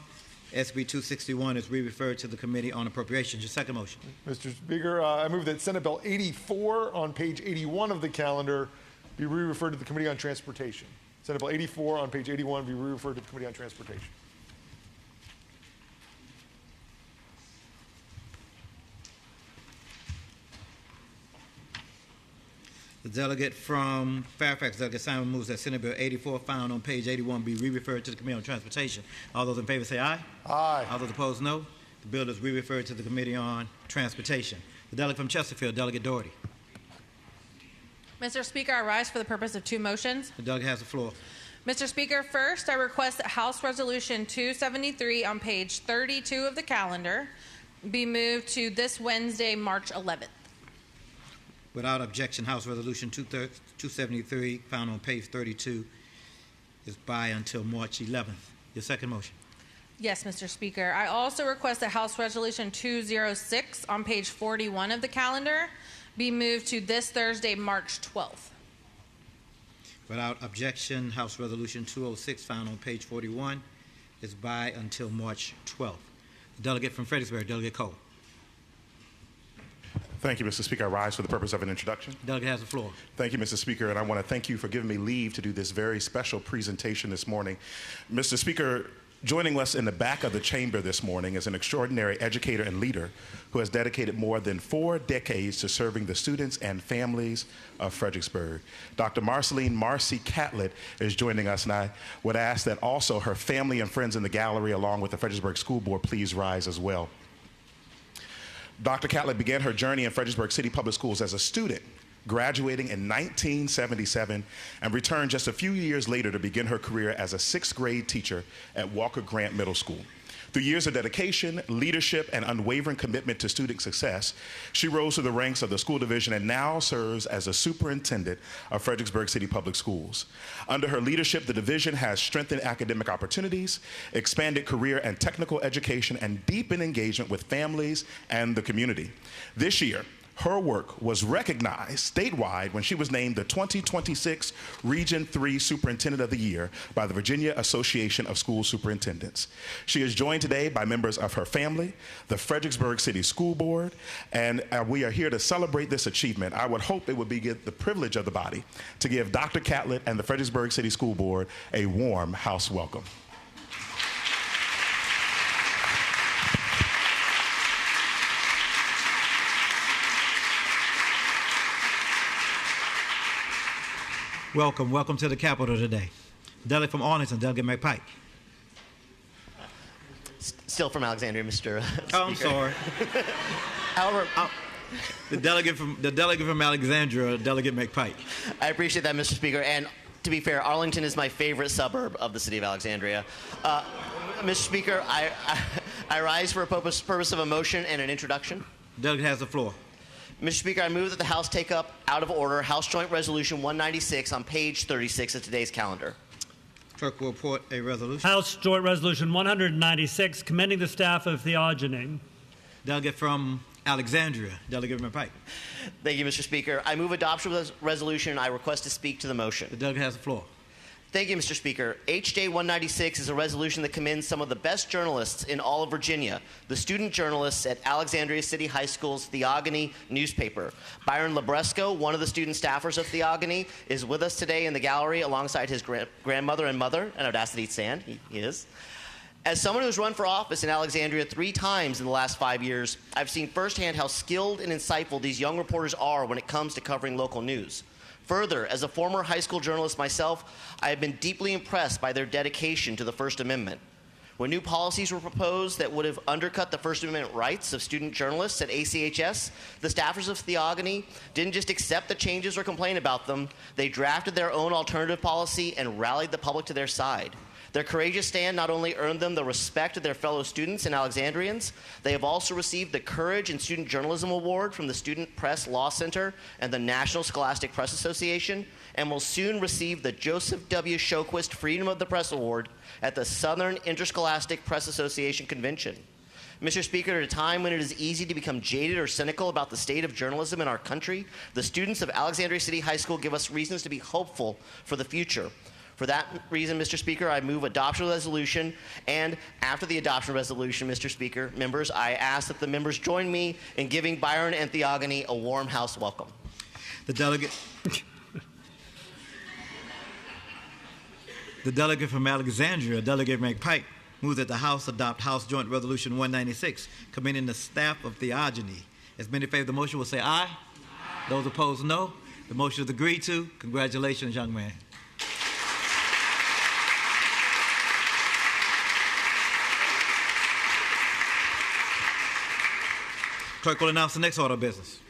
SB 261 is re-referred to the Committee on Appropriations. Your second motion. Mr. Speaker, I move that Senate Bill 84 on page 81 of the calendar be re-referred to the Committee on Transportation. Senate Bill 84 on page 81 be re-referred to the Committee on Transportation. The delegate from Fairfax, Delegate Simon, moves that Senate Bill 84, found on page 81, be re-referred to the Committee on Transportation. All those in favor say aye. Aye. All those opposed, no. The bill is re-referred to the Committee on Transportation. The delegate from Chesterfield, Delegate Doherty. Mr. Speaker, I rise for the purpose of two motions. The delegate has the floor. Mr. Speaker, first, I request that House Resolution 273 on page 32 of the calendar be moved to this Wednesday, March 11th. Without objection, House Resolution 273, found on page 32, is by until March 11th. Your second motion. Yes, Mr. Speaker. I also request that House Resolution 206 on page 41 of the calendar be moved to this Thursday, March 12th. Without objection, House Resolution 206, found on page 41, is by until March 12th. The delegate from Fredericksburg, Delegate Cole. Thank you, Mr. Speaker. I rise for the purpose of an introduction. Delegate has the floor. Thank you, Mr. Speaker, and I want to thank you for giving me leave to do this very special presentation this morning. Mr. Speaker, joining us in the back of the chamber this morning is an extraordinary educator and leader who has dedicated more than 4 decades to serving the students and families of Fredericksburg. Dr. Marceline Marcy Catlett is joining us, and I would ask that also her family and friends in the gallery, along with the Fredericksburg School Board, please rise as well. Dr. Catlett began her journey in Fredericksburg City Public Schools as a student graduating in 1977, and returned just a few years later to begin her career as a sixth grade teacher at Walker Grant Middle School. Through years of dedication, leadership, and unwavering commitment to student success, she rose to the ranks of the school division and now serves as a superintendent of Fredericksburg City Public Schools. Under her leadership, the division has strengthened academic opportunities, expanded career and technical education, and deepened engagement with families and the community. This year, her work was recognized statewide when she was named the 2026 Region 3 Superintendent of the Year by the Virginia Association of School Superintendents. She is joined today by members of her family, the Fredericksburg City School Board, and we are here to celebrate this achievement. I would hope it would be the privilege of the body to give Dr. Catlett and the Fredericksburg City School Board a warm house welcome. Welcome to the Capitol today. Delegate from Arlington, Delegate McPike. Still from Alexandria, Mr. Oh, I'm Speaker. sorry. However, the delegate from Alexandria, Delegate McPike. I appreciate that, Mr. Speaker. And to be fair, Arlington is my favorite suburb of the city of Alexandria. Mr. Speaker, I rise for a purpose of a motion and an introduction. Delegate has the floor. Mr. Speaker, I move that the House take up out of order House Joint Resolution 196 on page 36 of today's calendar. Clerk will report a resolution. House Joint Resolution 196, commending the staff of Theogony. Delegate from Alexandria, Delegate McPike. Thank you, Mr. Speaker. I move adoption of this resolution, and I request to speak to the motion. The delegate has the floor. Thank you, Mr. Speaker. HJ 196 is a resolution that commends some of the best journalists in all of Virginia, the student journalists at Alexandria City High School's Theogony newspaper. Byron Labresco, one of the student staffers of Theogony, is with us today in the gallery alongside his grandmother and mother, and I would ask that he'd stand. He is. As someone who's run for office in Alexandria 3 times in the last 5 years, I've seen firsthand how skilled and insightful these young reporters are when it comes to covering local news. Further, as a former high school journalist myself, I have been deeply impressed by their dedication to the First Amendment. When new policies were proposed that would have undercut the First Amendment rights of student journalists at ACHS, the staffers of Theogony didn't just accept the changes or complain about them, they drafted their own alternative policy and rallied the public to their side. Their courageous stand not only earned them the respect of their fellow students and Alexandrians, they have also received the Courage in Student Journalism Award from the Student Press Law Center and the National Scholastic Press Association, and will soon receive the Joseph W. Shoquist Freedom of the Press Award at the Southern Interscholastic Press Association Convention. Mr. Speaker, at a time when it is easy to become jaded or cynical about the state of journalism in our country, the students of Alexandria City High School give us reasons to be hopeful for the future. For that reason, Mr. Speaker, I move adoption of the resolution, and after the adoption of the resolution, Mr. Speaker, members, I ask that the members join me in giving Byron and Theogony a warm house welcome. The delegate from Alexandria, Delegate McPike, moves that the House adopt House Joint Resolution 196, commending the staff of Theogony. As many in favor of the motion will say aye. Aye. Those opposed, no. The motion is agreed to. Congratulations, young man. Clerk will announce the next order of business.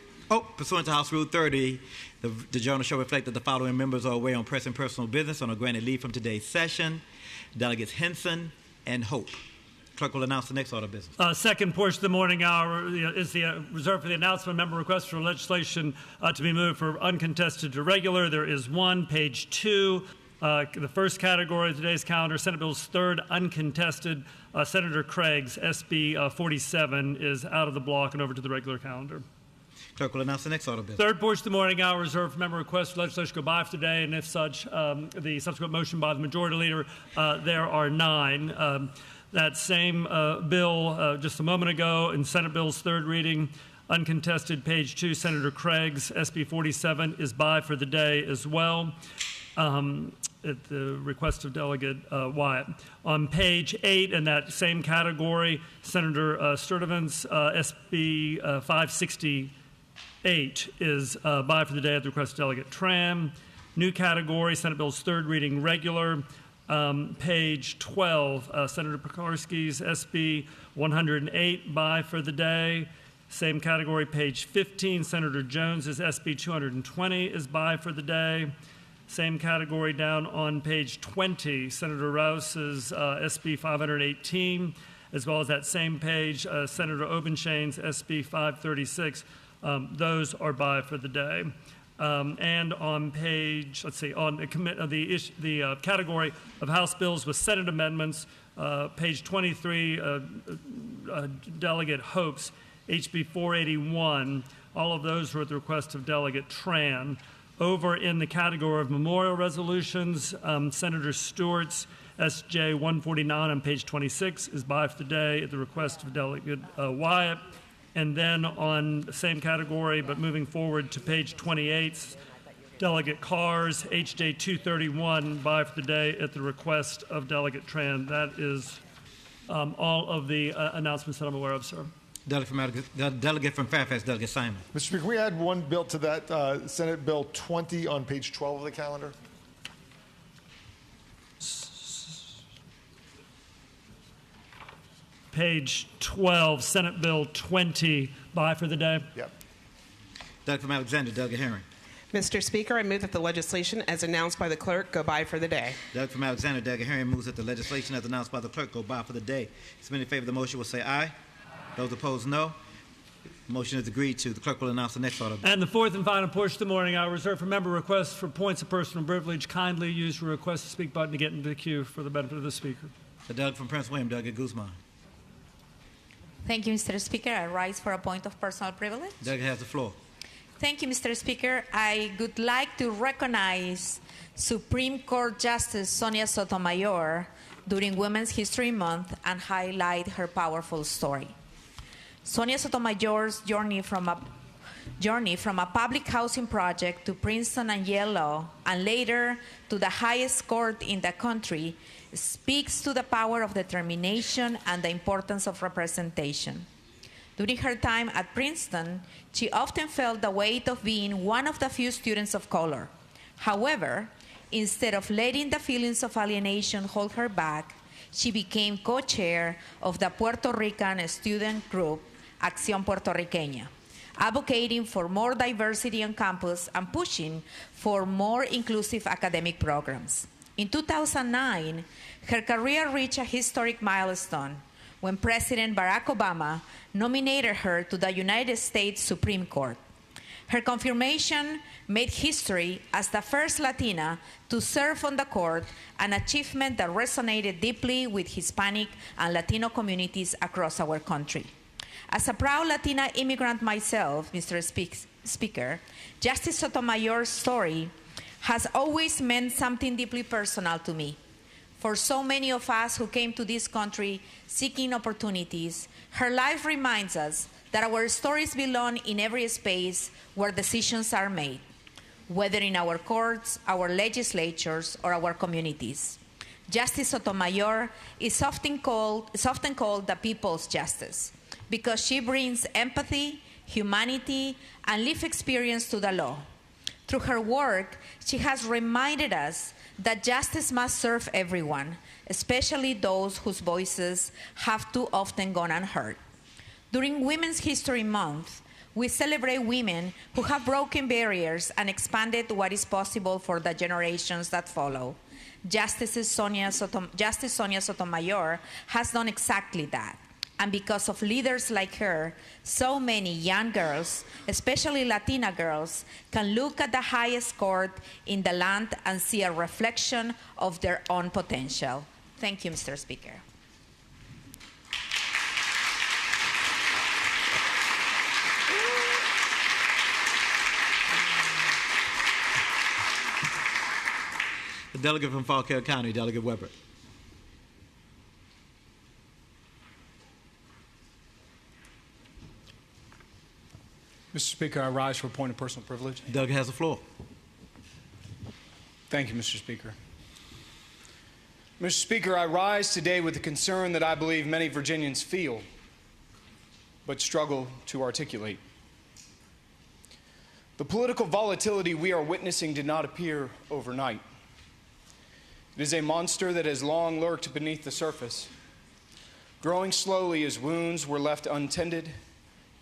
Pursuant to House Rule 30, the journal shall reflect that the following members are away on pressing personal business on a granted leave from today's session: Delegates Henson and Hope. Clerk will announce the next order of business. Second portion of the morning hour is reserved for the announcement. Member request for legislation to be moved for uncontested to regular. There is one, page 2. The first category of today's calendar, Senate Bill's third uncontested. Senator Craig's SB 47 is out of the block and over to the regular calendar. Clerk will announce the next order of business. Third portion of the morning hour reserved for member requests for legislation to go by for today, and if such, the subsequent motion by the majority leader, there are 9. That same bill just a moment ago in Senate Bill's third reading, uncontested, page 2, Senator Craig's SB 47 is by for the day as well. At the request of Delegate Wyatt. On page 8 in that same category, Senator Sturdivant's SB 568 is by for the day at the request of Delegate Tram. New category, Senate Bill's third reading regular. Page 12, Senator Pekorski's SB 108 by for the day. Same category, page 15, Senator Jones's SB 220 is by for the day. Same category down on page 20, Senator Rouse's SB 518, as well as that same page, Senator Obenshain's SB 536. Those are by for the day. And on page, let's see, on the category of House bills with Senate amendments, page 23, Delegate Hope's HB 481, all of those were at the request of Delegate Tran. Over in the category of memorial resolutions, Senator Stewart's SJ 149 on page 26 is by for the day at the request of Delegate Wyatt. And then on the same category, but moving forward to page 28, Delegate Carr's HJ 231 by for the day at the request of Delegate Tran. That is all of the announcements that I'm aware of, sir. Delegate from Fairfax, Delegate Simon. Mr. Speaker, can we add one bill to that, Senate Bill 20 on page 12 of the calendar? Page 12, Senate Bill 20, by for the day. Yep. Delegate from Alexander, Delegate Herring. Mr. Speaker, I move that the legislation as announced by the clerk go by for the day. Delegate from Alexander, Delegate Herring moves that the legislation as announced by the clerk go by for the day. Those in favor of the motion will say aye. Those opposed, no. The motion is agreed to. The clerk will announce the next order. And the fourth and final portion of the morning, I reserve for member requests for points of personal privilege. Kindly use your request to speak button to get into the queue for the benefit of the speaker. The delegate from Prince William, Delegate Guzman. Thank you, Mr. Speaker. I rise for a point of personal privilege. Delegate has the floor. Thank you, Mr. Speaker. I would like to recognize Supreme Court Justice Sonia Sotomayor during Women's History Month and highlight her powerful story. Sonia Sotomayor's journey from a public housing project to Princeton and Yale Law, and later to the highest court in the country, speaks to the power of determination and the importance of representation. During her time at Princeton, she often felt the weight of being one of the few students of color. However, instead of letting the feelings of alienation hold her back, she became co-chair of the Puerto Rican student group, Acción Puertorriqueña, advocating for more diversity on campus and pushing for more inclusive academic programs. In 2009, her career reached a historic milestone when President Barack Obama nominated her to the United States Supreme Court. Her confirmation made history as the first Latina to serve on the court, an achievement that resonated deeply with Hispanic and Latino communities across our country. As a proud Latina immigrant myself, Mr. Speaker, Justice Sotomayor's story has always meant something deeply personal to me. For so many of us who came to this country seeking opportunities, her life reminds us that our stories belong in every space where decisions are made, whether in our courts, our legislatures, or our communities. Justice Sotomayor is often called the people's justice because she brings empathy, humanity, and lived experience to the law. Through her work, she has reminded us that justice must serve everyone, especially those whose voices have too often gone unheard. During Women's History Month, we celebrate women who have broken barriers and expanded what is possible for the generations that follow. Justice Sonia Sotomayor has done exactly that. And because of leaders like her, so many young girls, especially Latina girls, can look at the highest court in the land and see a reflection of their own potential. Thank you, Mr. Speaker. The delegate from Fauquier County, Delegate Weber. Mr. Speaker, I rise for a point of personal privilege. Delegate has the floor. Thank you, Mr. Speaker. Mr. Speaker, I rise today with a concern that I believe many Virginians feel, but struggle to articulate. The political volatility we are witnessing did not appear overnight. It is a monster that has long lurked beneath the surface, growing slowly as wounds were left untended,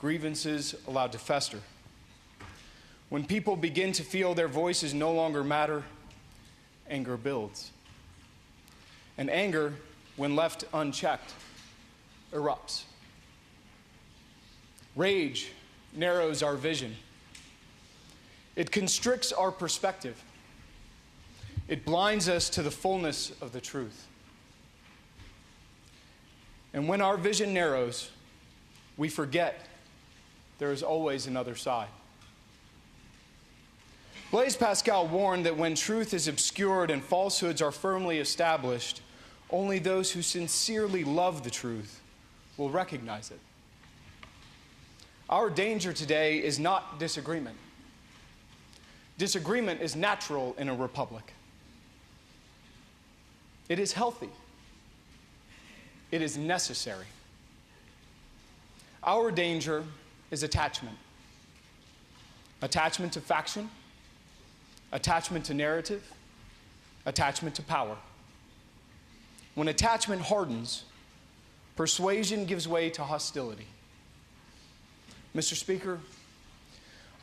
grievances allowed to fester. When people begin to feel their voices no longer matter, anger builds. And anger, when left unchecked, erupts. Rage narrows our vision. It constricts our perspective. It blinds us to the fullness of the truth. And when our vision narrows, we forget there is always another side. Blaise Pascal warned that when truth is obscured and falsehoods are firmly established, only those who sincerely love the truth will recognize it. Our danger today is not disagreement. Disagreement is natural in a republic. It is healthy. It is necessary. Our danger is attachment. Attachment to faction, attachment to narrative, attachment to power. When attachment hardens, persuasion gives way to hostility. Mr. Speaker,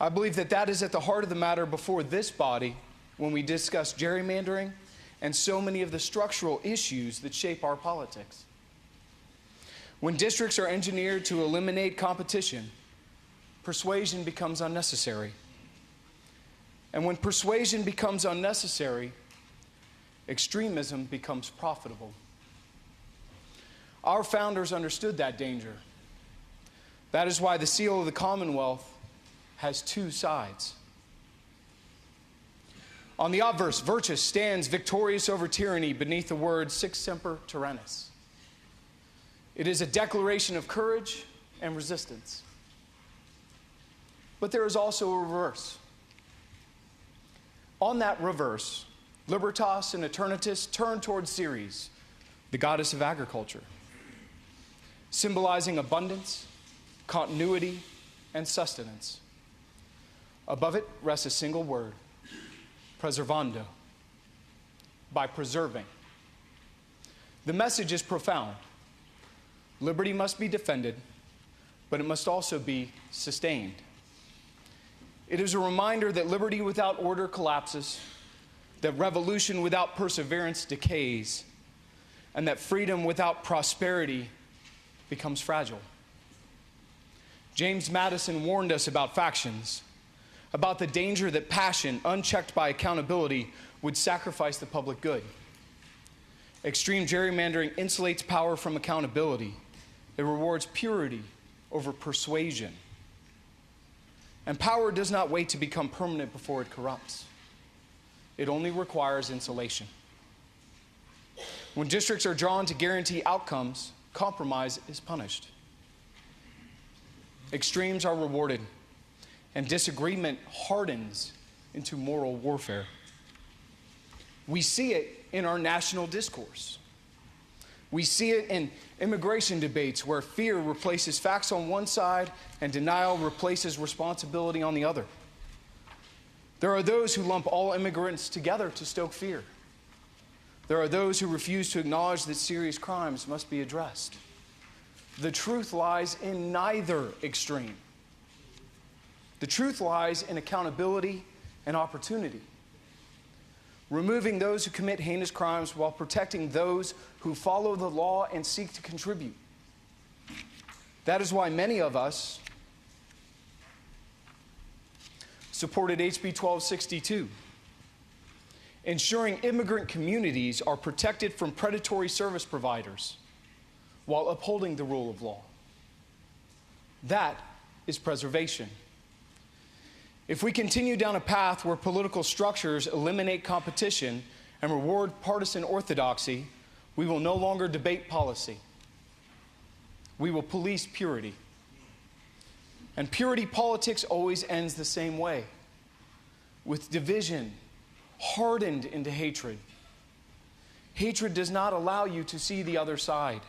I believe that is at the heart of the matter before this body when we discuss gerrymandering and so many of the structural issues that shape our politics. When districts are engineered to eliminate competition, persuasion becomes unnecessary. And when persuasion becomes unnecessary, extremism becomes profitable. Our founders understood that danger. That is why the seal of the Commonwealth has two sides. On the obverse, virtus stands victorious over tyranny beneath the word sic semper tyrannis. It is a declaration of courage and resistance. But there is also a reverse. On that reverse, Libertas and Eternatus turn towards Ceres, the goddess of agriculture, symbolizing abundance, continuity, and sustenance. Above it rests a single word, preservando, by preserving. The message is profound. Liberty must be defended, but it must also be sustained. It is a reminder that liberty without order collapses, that revolution without perseverance decays, and that freedom without prosperity becomes fragile. James Madison warned us about factions, about the danger that passion, unchecked by accountability, would sacrifice the public good. Extreme gerrymandering insulates power from accountability. It rewards purity over persuasion. And power does not wait to become permanent before it corrupts. It only requires insulation. When districts are drawn to guarantee outcomes, compromise is punished. Extremes are rewarded, and disagreement hardens into moral warfare. We see it in our national discourse. We see it in immigration debates where fear replaces facts on one side and denial replaces responsibility on the other. There are those who lump all immigrants together to stoke fear. There are those who refuse to acknowledge that serious crimes must be addressed. The truth lies in neither extreme. The truth lies in accountability and opportunity. Removing those who commit heinous crimes while protecting those who follow the law and seek to contribute. That is why many of us supported HB 1262, ensuring immigrant communities are protected from predatory service providers while upholding the rule of law. That is preservation. If we continue down a path where political structures eliminate competition and reward partisan orthodoxy, we will no longer debate policy. We will police purity. And purity politics always ends the same way, with division hardened into hatred. Hatred does not allow you to see the other side.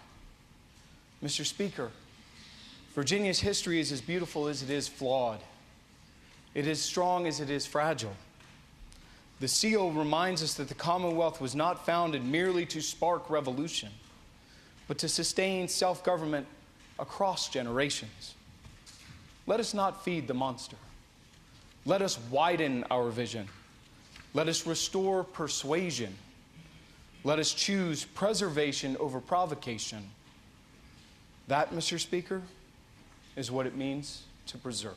Mr. Speaker, Virginia's history is as beautiful as it is flawed. It is strong as it is fragile. The seal reminds us that the Commonwealth was not founded merely to spark revolution, but to sustain self-government across generations. Let us not feed the monster. Let us widen our vision. Let us restore persuasion. Let us choose preservation over provocation. That, Mr. Speaker, is what it means to preserve.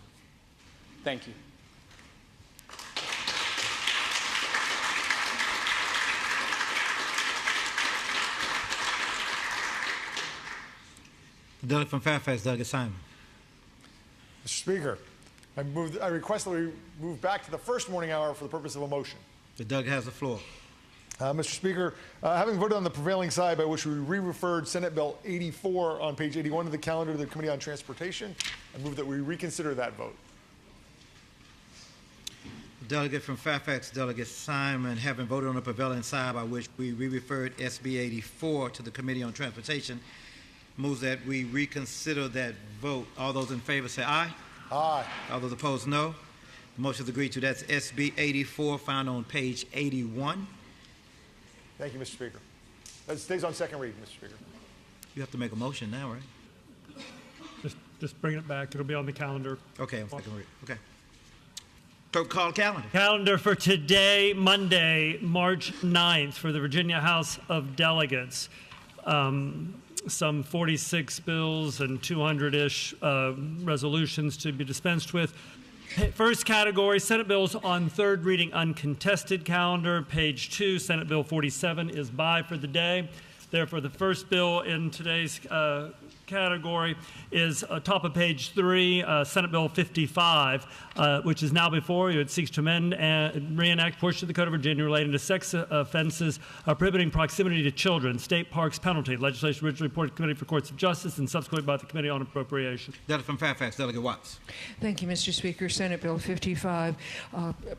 Thank you. The delegate from Fairfax, Delegate Simon. Mr. Speaker, I request that we move back to the first morning hour for the purpose of a motion. The delegate has the floor. Mr. Speaker, having voted on the prevailing side by which we re-referred Senate Bill 84 on page 81 of the calendar to the Committee on Transportation, I move that we reconsider that vote. The delegate from Fairfax, Delegate Simon, having voted on the prevailing side by which we re-referred SB 84 to the Committee on Transportation, moves that we reconsider that vote. All those in favor say aye. Aye. All those opposed, no. The motion is agreed to. That's SB 84, found on page 81. Thank you, Mr. Speaker. That stays on second reading, Mr. Speaker. You have to make a motion now, right? Just bring it back. It'll be on the calendar. Okay, on second reading. Okay. Clerk, call calendar. Calendar for today, Monday, March 9th, for the Virginia House of Delegates. Some 46 bills and 200-ish resolutions to be dispensed with. First category, Senate bills on third reading uncontested calendar. Page 2, Senate Bill 47 is by for the day. Therefore, the first bill in today's category is top of page 3, Senate Bill 55, which is now before you. It seeks to amend and reenact portions of the Code of Virginia relating to sex offenses, prohibiting proximity to children, state parks penalty. Legislation originally reported to the Committee for Courts of Justice and subsequently by the Committee on Appropriation. Delegate from Fairfax, Delegate Watts. Thank you, Mr. Speaker. Senate Bill 55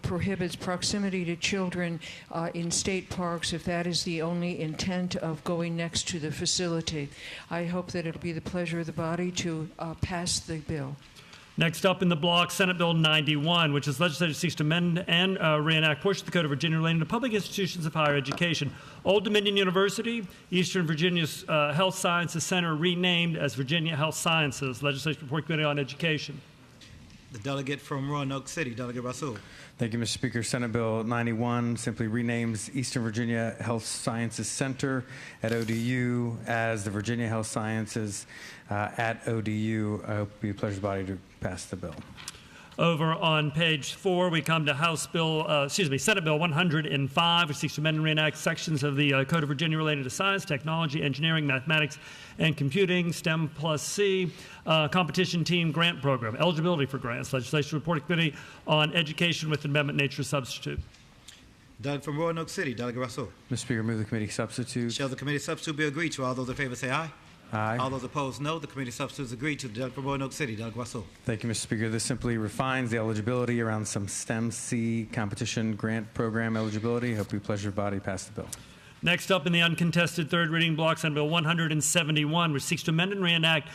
prohibits proximity to children in state parks if that is the only intent of going next to the facility. I hope that it'll be the pleasure of the body to pass the bill. Next up in the block, Senate Bill 91, which is legislation seeks to amend and reenact portions of the Code of Virginia relating to public institutions of higher education. Old Dominion University, Eastern Virginia's Health Sciences Center, renamed as Virginia Health Sciences. Legislation Report Committee on Education. The delegate from Roanoke City, Delegate Rasul. Thank you, Mr. Speaker. Senate Bill 91 simply renames Eastern Virginia Health Sciences Center at ODU as the Virginia Health Sciences at ODU. I hope it will be a pleasure to the body to pass the bill. Over on page 4, we come to Senate Bill 105, which seeks to amend and reenact sections of the Code of Virginia related to science, technology, engineering, mathematics, and computing, STEM plus C, competition team grant program, eligibility for grants. Legislation Report Committee on Education with Amendment Nature substitute. Delegate from Roanoke City, Delegate Rasul. Mr. Speaker, move the committee substitute. Shall the committee substitute be agreed to? All those in favor say aye. Aye. All those opposed, no. The committee substitute is agreed to. The delegate from Roanoke City, Delegate Rasul. Thank you, Mr. Speaker. This simply refines the eligibility around some STEM C competition grant program eligibility. Hope we pleasure body pass the bill. Next up in the uncontested third reading block, Senate Bill 171, which seeks to amend and reenact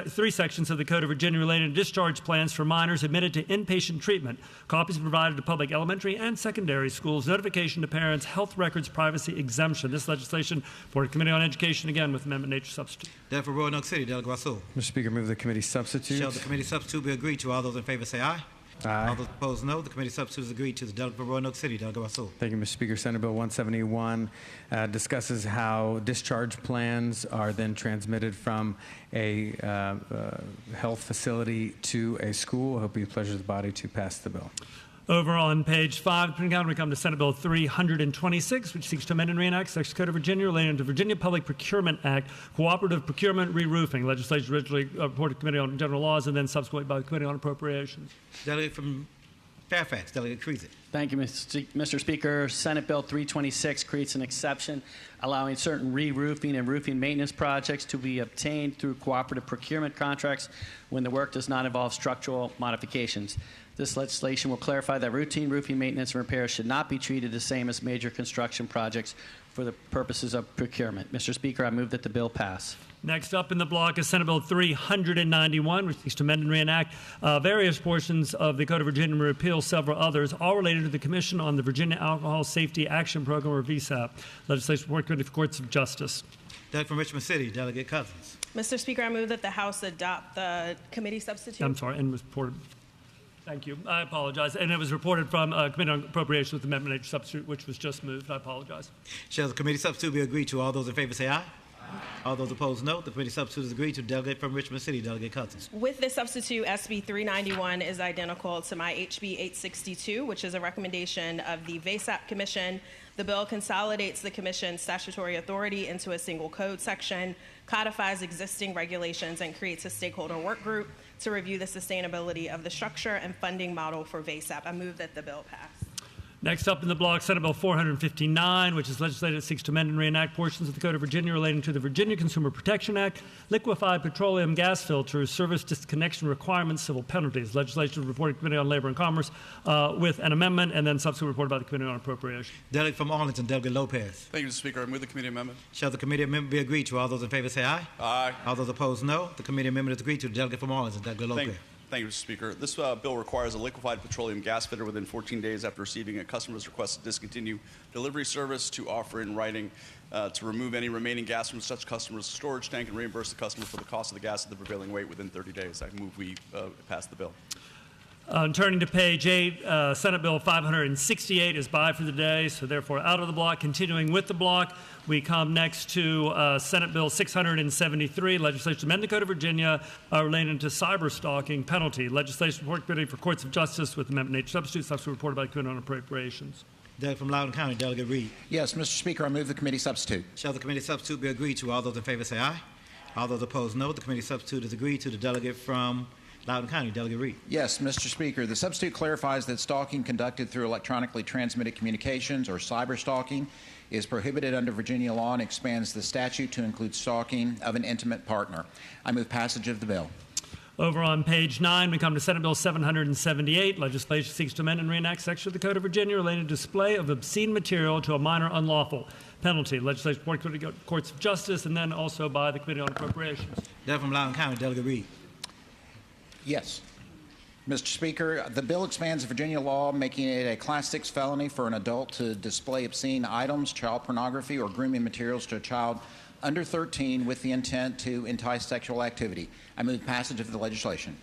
three sections of the Code of Virginia related to discharge plans for minors admitted to inpatient treatment. Copies provided to public elementary and secondary schools. Notification to parents. Health records privacy exemption. This legislation for the Committee on Education, again with Amendment Nature substitute. Delegate from Roanoke City, Delegate Rasul. Mr. Speaker, move the committee substitute. Shall the committee substitute be agreed to? All those in favor say aye. Aye. All those opposed, no. The committee substitute is agreed to. The delegate from Roanoke City, Delegate Rasul. Thank you, Mr. Speaker. Senate Bill 171 discusses how discharge plans are then transmitted from a health facility to a school. I hope it pleasures the body to pass the bill. Over on page 5, we come to Senate Bill 326, which seeks to amend and reenact Section Code of Virginia relating to Virginia Public Procurement Act, cooperative procurement re-roofing. Legislation originally reported to the Committee on General Laws and then subsequently by the Committee on Appropriations. Delegate from Fairfax, Delegate Creasy. Thank you, Mr. Speaker. Senate Bill 326 creates an exception allowing certain re-roofing and roofing maintenance projects to be obtained through cooperative procurement contracts when the work does not involve structural modifications. This legislation will clarify that routine roofing maintenance and repairs should not be treated the same as major construction projects for the purposes of procurement. Mr. Speaker, I move that the bill pass. Next up in the block is Senate Bill 391, which seeks to amend and reenact various portions of the Code of Virginia and repeal several others, all related to the Commission on the Virginia Alcohol Safety Action Program, or VSAP. Legislation Report Committee for Courts of Justice. Delegate from Richmond City, Delegate Cousins. Mr. Speaker, I move that the House adopt the committee substitute. I'm sorry, and was reported. Thank you. I apologize. And it was reported from Committee on Appropriations with Amendment H substitute, which was just moved. I apologize. Shall the committee substitute be agreed to? All those in favor say aye. All those opposed, no. The committee substitute is agreed to. Delegate from Richmond City, Delegate Cousins. With this substitute, SB 391 is identical to my HB 862, which is a recommendation of the VASAP Commission. The bill consolidates the Commission's statutory authority into a single code section, codifies existing regulations, and creates a stakeholder work group to review the sustainability of the structure and funding model for VASAP. I move that the bill pass. Next up in the block, Senate Bill 459, which is legislated that seeks to amend and reenact portions of the Code of Virginia relating to the Virginia Consumer Protection Act, liquefied petroleum gas filters, service disconnection requirements, civil penalties. Legislation reported to Committee on Labor and Commerce with an amendment, and then subsequently reported by the Committee on Appropriations. Delegate from Arlington, Delegate Lopez. Thank you, Mr. Speaker. I move the committee amendment. Shall the committee amendment be agreed to? All those in favor say aye. Aye. All those opposed, no. The committee amendment is agreed to. The delegate from Arlington, Delegate Lopez. Thank you, Mr. Speaker. This bill requires a liquefied petroleum gas fitter within 14 days after receiving a customer's request to discontinue delivery service to offer in writing to remove any remaining gas from such customer's storage tank and reimburse the customer for the cost of the gas at the prevailing rate within 30 days. I move we pass the bill. Turning to page 8, Senate Bill 568 is by for the day, so therefore out of the block. Continuing with the block, we come next to Senate Bill 673, legislation to amend the Code of Virginia relating to cyber stalking penalty. Legislation report committee for courts of justice with amendment H substitute, subsequently reported by the Committee on Appropriations. Delegate from Loudoun County, Delegate Reed. Yes, Mr. Speaker, I move the committee substitute. Shall the committee substitute be agreed to? All those in favor say aye. All those opposed, no. The committee substitute is agreed to. The delegate from Loudoun County, Delegate Reed. Yes, Mr. Speaker, the substitute clarifies that stalking conducted through electronically transmitted communications or cyber stalking is prohibited under Virginia law and expands the statute to include stalking of an intimate partner. I move passage of the bill. Over on page 9, we come to Senate Bill 778. Legislation seeks to amend and reenact section of the Code of Virginia related to display of obscene material to a minor unlawful penalty. Legislation reported to courts of justice and then also by the Committee on Appropriations. Delegate from Loudoun County, Delegate Reed. Yes. Mr. Speaker, the bill expands Virginia law, making it a Class 6 felony for an adult to display obscene items, child pornography, or grooming materials to a child under 13 with the intent to entice sexual activity. I move passage of the legislation.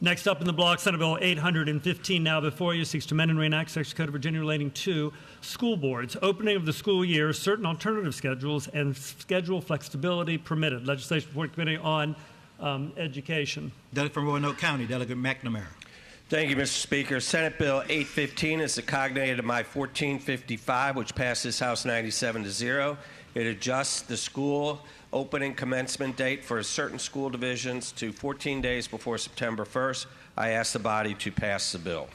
Next up in the block, Senate Bill 815, now before you, seeks to amend and reenact Section Code of Virginia relating to school boards, opening of the school year, certain alternative schedules, and schedule flexibility permitted. Legislation report committee on education. Delegate from Roanoke County, Delegate McNamara. Thank you, Mr. Speaker. Senate Bill 815 is the cognate of my 1455, which passed this House 97-0. It adjusts the school opening commencement date for certain school divisions to 14 days before September 1st. I ask the body to pass the bill.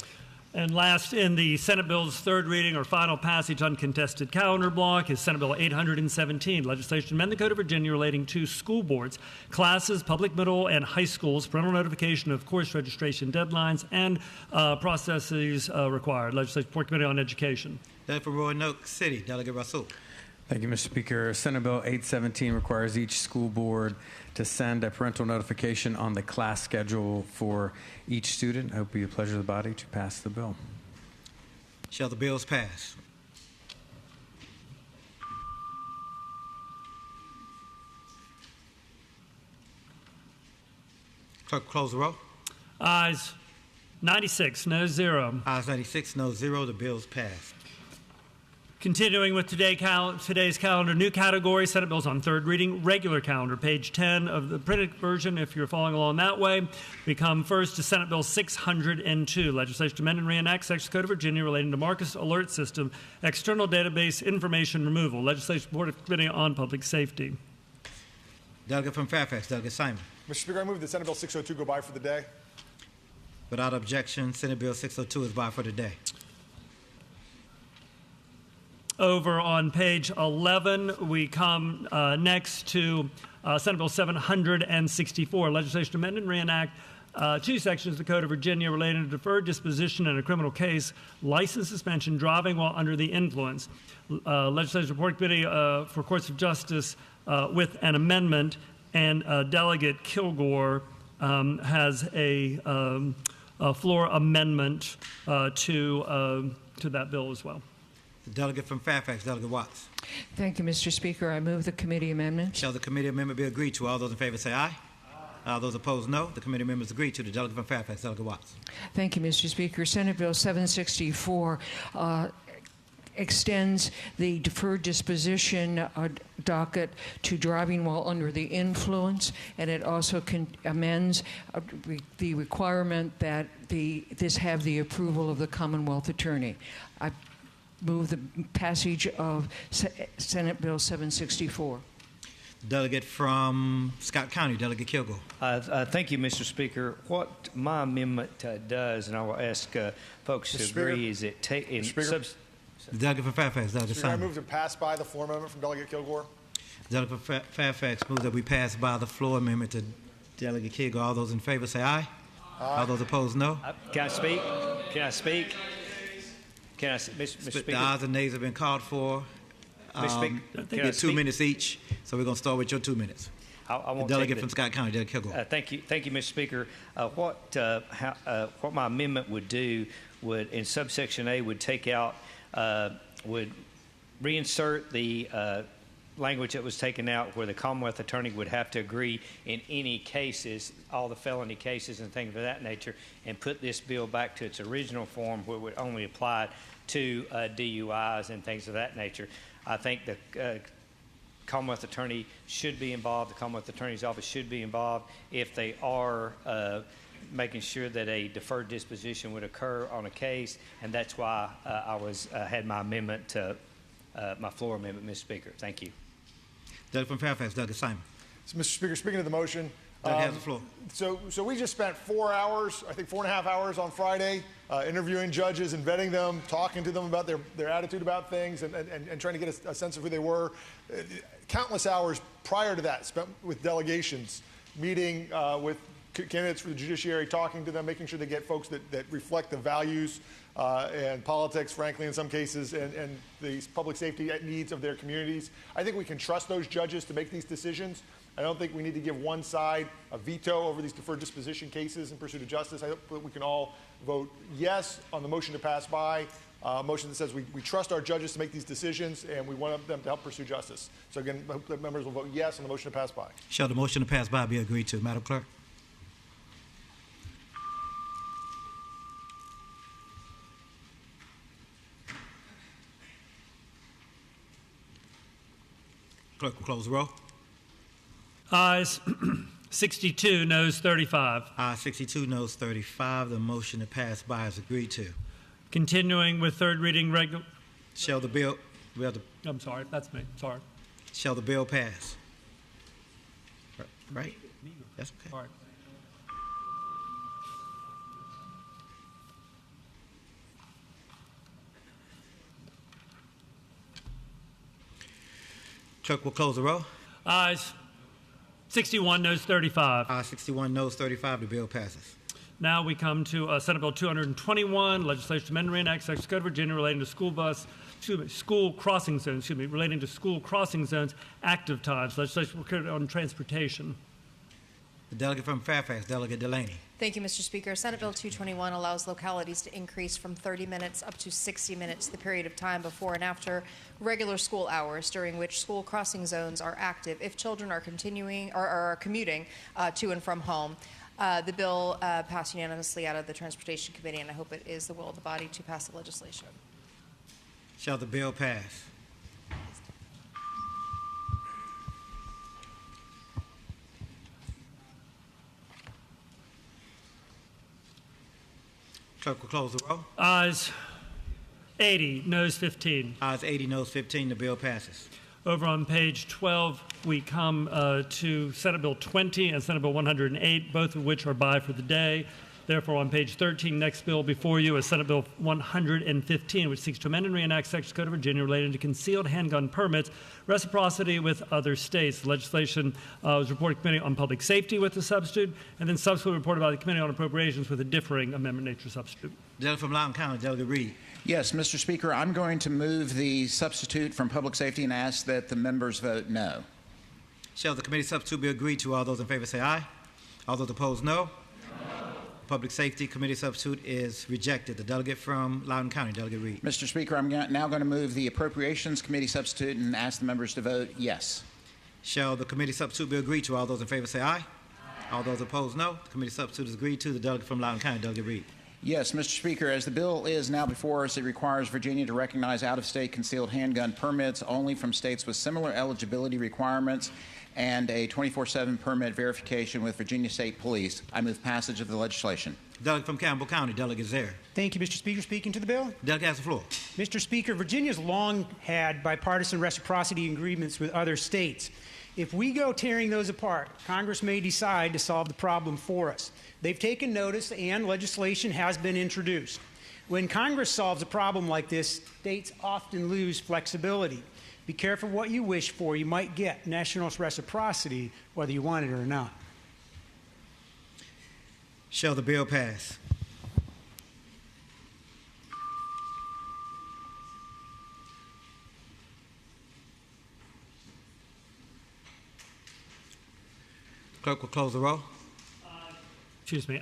And last in the Senate Bill's third reading or final passage uncontested calendar block is Senate Bill 817, legislation to amend the Code of Virginia relating to school boards, classes, public middle and high schools, parental notification of course registration deadlines, and processes required. Legislation Report Committee on Education. Delegate from Roanoke City, Delegate Russell. Thank you, Mr. Speaker. Senate Bill 817 requires each school board to send a parental notification on the class schedule for each student. I hope it will be a pleasure of the body to pass the bill. Shall the bills pass? Clerk, close the roll. Ayes 96, no 0. Ayes 96, no 0. The bills pass. Continuing with today's calendar, new category, Senate bills on third reading, regular calendar, page 10 of the printed version, if you're following along that way. We come first to Senate Bill 602, legislation to amend and reenact Section Code of Virginia relating to Marcus Alert System, external database information removal. Legislation Board of Committee on Public Safety. Delegate from Fairfax, Delegate Simon. Mr. Speaker, I move that Senate Bill 602 go by for the day. Without objection, Senate Bill 602 is by for the day. Over on page 11, we come next to Senate Bill 764, legislation to amend and reenact two sections of the Code of Virginia relating to deferred disposition in a criminal case, license suspension, driving while under the influence. Legislative Report Committee for Courts of Justice with an amendment, and Delegate Kilgore has a floor amendment to that bill as well. The delegate from Fairfax, Delegate Watts. Thank you, Mr. Speaker. I move the committee amendment. Shall the committee amendment be agreed to? All those in favor say aye. All those opposed, no. The committee members agree to. The delegate from Fairfax, Delegate Watts. Thank you, Mr. Speaker. Senate Bill 764 extends the deferred disposition docket to driving while under the influence, and it also amends the requirement that this have the approval of the Commonwealth Attorney. I move the passage of Senate Bill 764. Delegate from Scott County, Delegate Kilgore. Thank you, Mr. Speaker. What my amendment does, and I will ask folks to agree, is it the delegate from Fairfax, Delegate Speaker, I Simon. move to pass by the floor amendment from Delegate Kilgore. Delegate from Fairfax moves that we pass by the floor amendment to Delegate Kilgore. All those in favor say aye. All those opposed, no. Can I speak? Can I speak? Can I, Mr. Speaker? The ayes and nays have been called for. Mr. Speaker, You get 2 minutes each, so we're going to start with your 2 minutes. I won't the delegate take from Scott County, Delegate Kilgore. Thank you, Mr. Speaker. What my amendment would do would, in subsection A, would take out, would reinsert the language that was taken out where the Commonwealth Attorney would have to agree in any cases, all the felony cases and things of that nature, and put this bill back to its original form where it would only apply to DUIs and things of that nature. I think the Commonwealth Attorney should be involved. The Commonwealth Attorney's Office should be involved if they are making sure that a deferred disposition would occur on a case, and that's why I had my amendment to my floor amendment, Mr. Speaker. Thank you. Delegate from Fairfax, Delegate Simon. So, Mr. Speaker, speaking of the motion, Delegate has the floor. So we just spent 4 hours, I think 4.5 hours on Friday, interviewing judges and vetting them, talking to them about their attitude about things, and trying to get a sense of who they were. Countless hours prior to that spent with delegations, meeting with candidates for the judiciary, talking to them, making sure they get folks that reflect the values and politics, frankly, in some cases, and the public safety needs of their communities. I think we can trust those judges to make these decisions. I don't think we need to give one side a veto over these deferred disposition cases in pursuit of justice. I hope that we can all vote yes on the motion to pass by, a motion that says we trust our judges to make these decisions and we want them to help pursue justice. So again, I hope that members will vote yes on the motion to pass by. Shall the motion to pass by be agreed to? Madam Clerk? Clerk will close the roll. Ayes 62, noes 35. Ayes 62, noes 35. The motion to pass by is agreed to. Continuing with third reading regular. Shall the bill? I'm sorry, that's me. Sorry. Shall the bill pass? Right? That's okay. All right. Clerk will close the roll. Ayes 61, noes 35. Ayes 61, noes 35. The bill passes. Now we come to Senate Bill 221, legislation to amend and reenact Section Code of Virginia relating to school crossing zones, relating to school crossing zones, active times, legislation on transportation. The delegate from Fairfax, Delegate Delaney. Thank you, Mr. Speaker. Senate Bill 221 allows localities to increase from 30 minutes up to 60 minutes the period of time before and after regular school hours during which school crossing zones are active if children are continuing or are commuting to and from home. The bill passed unanimously out of the Transportation Committee, and I hope it is the will of the body to pass the legislation. Shall the bill pass? Clerk will close the roll. Ayes 80, noes 15. Ayes 80, noes 15. The bill passes. Over on page 12, we come to Senate Bill 20 and Senate Bill 108, both of which are by for the day. Therefore, on page 13, next bill before you is Senate Bill 115, which seeks to amend and reenact Section Code of Virginia relating to concealed handgun permits, reciprocity with other states. The legislation was reported to the Committee on Public Safety with the substitute, and then subsequently reported by the Committee on Appropriations with a differing amendment nature substitute. Delegate from Loudoun County, Delegate Reed. Yes, Mr. Speaker, I'm going to move the substitute from Public Safety and ask that the members vote no. Shall the committee substitute be agreed to? All those in favor say aye. All those opposed, no. Public Safety Committee substitute is rejected. The delegate from Loudoun County, Delegate Reed. Mr. Speaker, I'm now going to move the Appropriations Committee substitute and ask the members to vote yes. Shall the committee substitute be agreed to? All those in favor say aye. All those opposed, no. The committee substitute is agreed to. The delegate from Loudoun County, Delegate Reed. Yes, Mr. Speaker, as the bill is now before us, it requires Virginia to recognize out-of-state concealed handgun permits only from states with similar eligibility requirements and a 24/7 permit verification with Virginia State Police. I move passage of the legislation. Delegate from Campbell County, Delegate Zare. Thank you, Mr. Speaker. Speaking to the bill. Delegate has the floor. Mr. Speaker, Virginia's long had bipartisan reciprocity agreements with other states. If we go tearing those apart, Congress may decide to solve the problem for us. They've taken notice and legislation has been introduced. When Congress solves a problem like this, states often lose flexibility. Be careful what you wish for. You might get national reciprocity whether you want it or not. Shall the bill pass? Clerk will close the roll.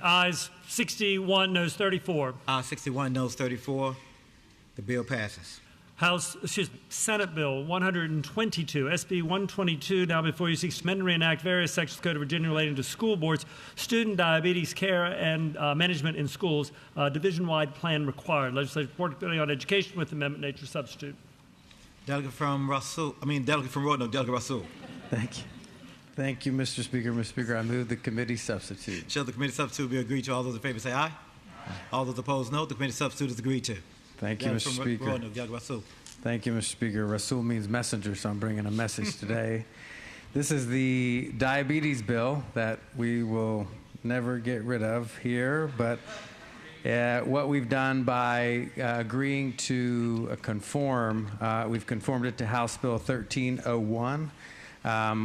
Ayes 61, noes 34. Ayes 61, noes 34. The bill passes. Senate Bill 122, SB 122, now before you, seeks to amend and reenact various sections of the Code of Virginia relating to school boards, student diabetes care and management in schools, division-wide plan required. Legislative report committee on education with amendment nature substitute. Delegate from Roanoke, Delegate Russell. Thank you. Thank you, Mr. Speaker. Mr. Speaker, I move the committee substitute. Shall the committee substitute be agreed to? All those in favor say aye. All those opposed, no. The committee substitute is agreed to. Thank you, Mr. Speaker. Roanoke, Delegate Russell. Thank you, Mr. Speaker. Rasul means messenger, so I'm bringing a message today. This is the diabetes bill that we will never get rid of here, but what we've done by agreeing to conform, we've conformed it to House Bill 1301.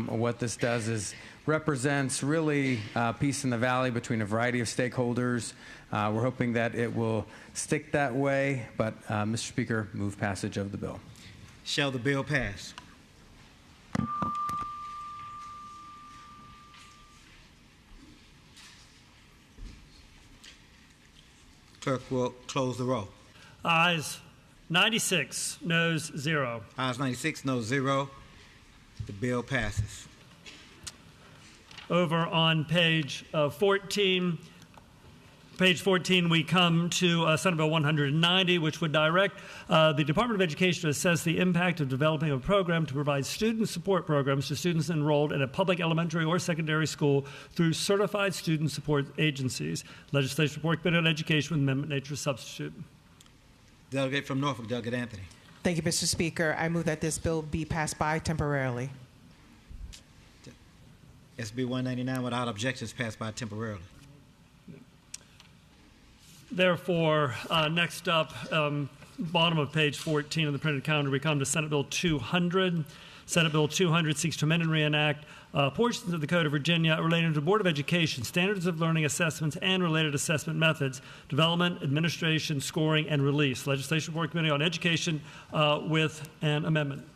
What this does is represents really peace in the valley between a variety of stakeholders. We're hoping that it will stick that way, but Mr. Speaker, move passage of the bill. Shall the bill pass? Clerk will close the roll. Ayes 96, noes 0. Ayes 96, noes 0. The bill passes. Over on page 14, we come to Senate Bill 190, which would direct the Department of Education to assess the impact of developing a program to provide student support programs to students enrolled in a public elementary or secondary school through certified student support agencies. Legislation report committee on education with amendment nature substitute. Delegate from Norfolk, Delegate Anthony. Thank you, Mr. Speaker. I move that this bill be passed by temporarily. SB 199 without objections passed by temporarily. Therefore, next up, bottom of page 14 of the printed calendar, we come to Senate Bill 200. Senate Bill 200 seeks to amend and reenact portions of the Code of Virginia relating to the Board of Education, standards of learning assessments, and related assessment methods, development, administration, scoring, and release. Legislation Report Committee on Education with an amendment.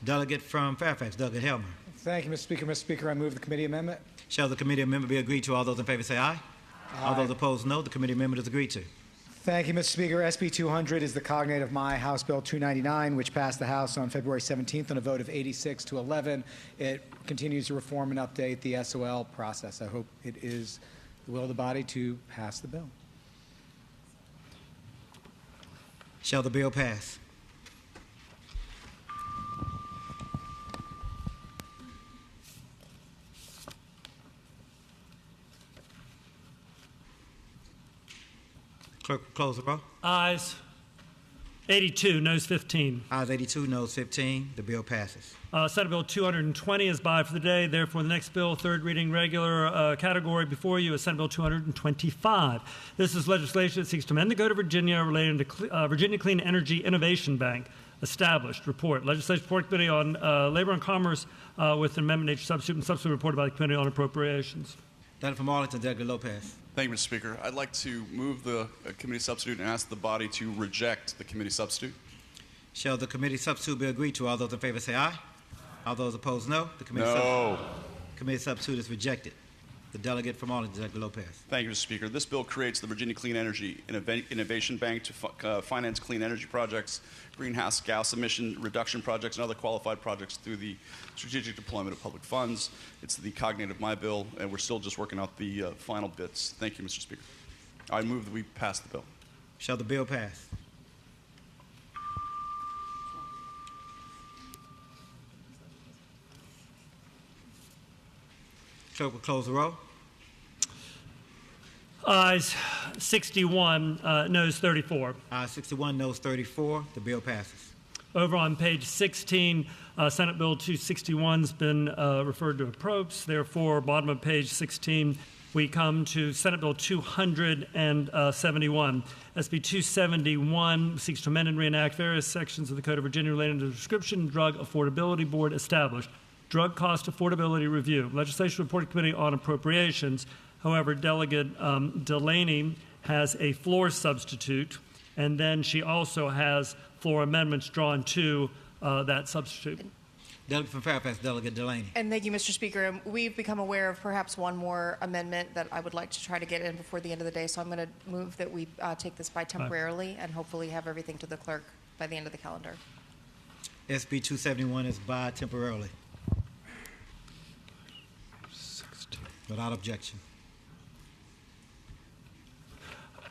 Delegate from Fairfax, Delegate Helmer. Thank you, Mr. Speaker. Mr. Speaker, I move the committee amendment. Shall the committee amendment be agreed to? All those in favor say aye. All those opposed, no. The committee amendment is agreed to. Thank you, Mr. Speaker. SB 200 is the cognate of my House Bill 299, which passed the House on February 17th on a vote of 86 to 11. It continues to reform and update the SOL process. I hope it is the will of the body to pass the bill. Shall the bill pass? Clerk will close the roll. Ayes 82, noes 15. Ayes 82, noes 15. The bill passes. Senate Bill 220 is by for the day. Therefore, the next bill, third reading, regular category before you is Senate Bill 225. This is legislation that seeks to amend the Code of Virginia relating to Virginia Clean Energy Innovation Bank. Established. Report. Legislation Report Committee on Labor and Commerce with an amendment nature substitute and substitute reported by the Committee on Appropriations. Delegate from Arlington, Delegate Lopez. Thank you, Mr. Speaker. I'd like to move the committee substitute and ask the body to reject the committee substitute. Shall the committee substitute be agreed to? All those in favor say aye. All those opposed, no. The committee, committee substitute is rejected. The delegate from Arlington, Delegate Lopez. Thank you, Mr. Speaker. This bill creates the Virginia Clean Energy Innovation Bank to finance clean energy projects, greenhouse gas emission reduction projects, and other qualified projects through the strategic deployment of public funds. It's the cognate of my bill, and we're still just working out the final bits. Thank you, Mr. Speaker. I move that we pass the bill. Shall the bill pass? Clerk will close the roll. Ayes 61, noes 34. Ayes 61, noes 34. The bill passes. Over on page 16, Senate Bill 261 has been referred to appropriates. Therefore, bottom of page 16, we come to Senate Bill 271. SB 271 seeks to amend and reenact various sections of the Code of Virginia relating to the Prescription Drug Affordability Board established. Drug Cost Affordability Review. Legislation Report Committee on Appropriations. However, Delegate Delaney has a floor substitute, and then she also has floor amendments drawn to that substitute. Delegate from Fairfax, Delegate Delaney. And thank you, Mr. Speaker. We've become aware of perhaps one more amendment that I would like to try to get in before the end of the day, so I'm going to move that we take this by temporarily and hopefully have everything to the clerk by the end of the calendar. SB 271 is by temporarily. Without objection.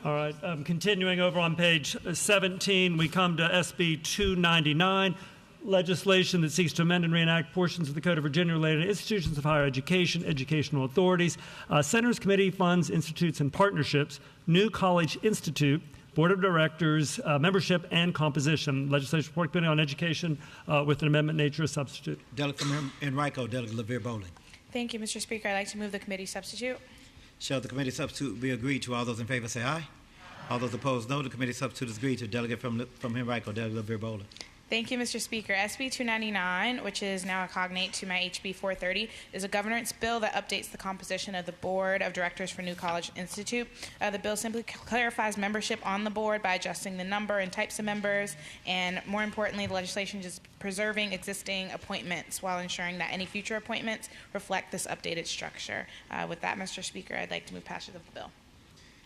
All right, continuing over on page 17, we come to SB 299, legislation that seeks to amend and reenact portions of the Code of Virginia related to institutions of higher education, educational authorities, centers, committee, funds, institutes, and partnerships, New College Institute, Board of Directors, membership, and composition. Legislation Report Committee on Education with an amendment nature as substitute. Delegate from Enrico, Delegate LaVere Bowling. Thank you, Mr. Speaker. I'd like to move the committee substitute. Shall the committee substitute be agreed to? All those in favor say aye. All those opposed, no. The committee substitute is agreed to. Delegate from Henrico, Delegate LaVere Bowling. Thank you, Mr. Speaker. SB 299, which is now a cognate to my HB 430, is a governance bill that updates the composition of the Board of Directors for New College Institute. The bill simply clarifies membership on the board by adjusting the number and types of members, and more importantly, the legislation is preserving existing appointments while ensuring that any future appointments reflect this updated structure. With that, Mr. Speaker, I'd like to move passage of the bill.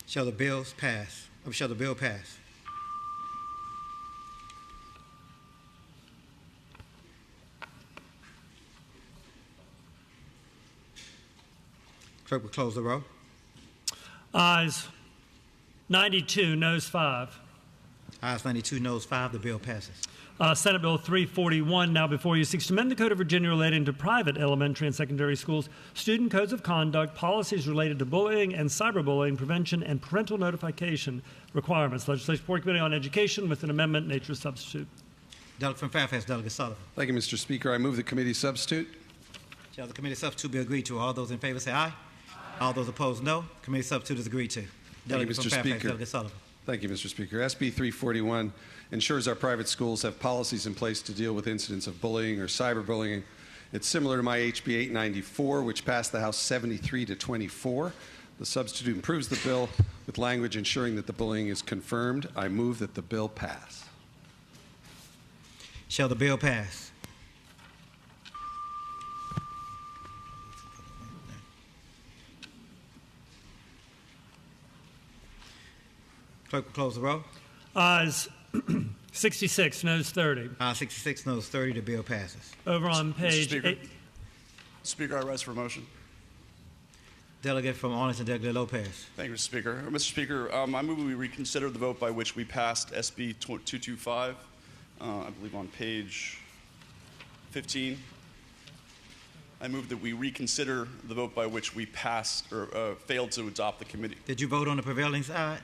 Shall the bill pass? Shall the bill pass? Clerk will close the roll. Ayes 92, noes 5. Ayes 92, noes 5. The bill passes. Senate Bill 341 now before you seeks to amend the Code of Virginia relating to private elementary and secondary schools, student codes of conduct, policies related to bullying and cyberbullying prevention, and parental notification requirements. Legislation Report Committee on Education with an amendment nature substitute. Delegate from Fairfax, Delegate Sullivan. Thank you, Mr. Speaker. I move the committee substitute. Shall the committee substitute be agreed to? All those in favor say aye. All those opposed, no. Committee substitute is agreed to. Delegate from Fairfax, Delegate Sullivan. Thank you, Mr. Speaker. SB 341 ensures our private schools have policies in place to deal with incidents of bullying or cyberbullying. It's similar to my HB 894, which passed the House 73-24. The substitute improves the bill with language ensuring that the bullying is confirmed. I move that the bill pass. Shall the bill pass? Clerk will close the roll. Ayes 66, noes 30. Ayes 66, noes 30. The bill passes. Over on page Mr. Speaker. 8. Speaker, I rise for motion. Delegate from Arlington, Delegate Lopez. Thank you, Mr. Speaker. Mr. Speaker, I move we reconsider the vote by which we passed SB 225, I believe on page 15. I move that we reconsider the vote by which we passed or failed to adopt the committee. Did you vote on the prevailing side?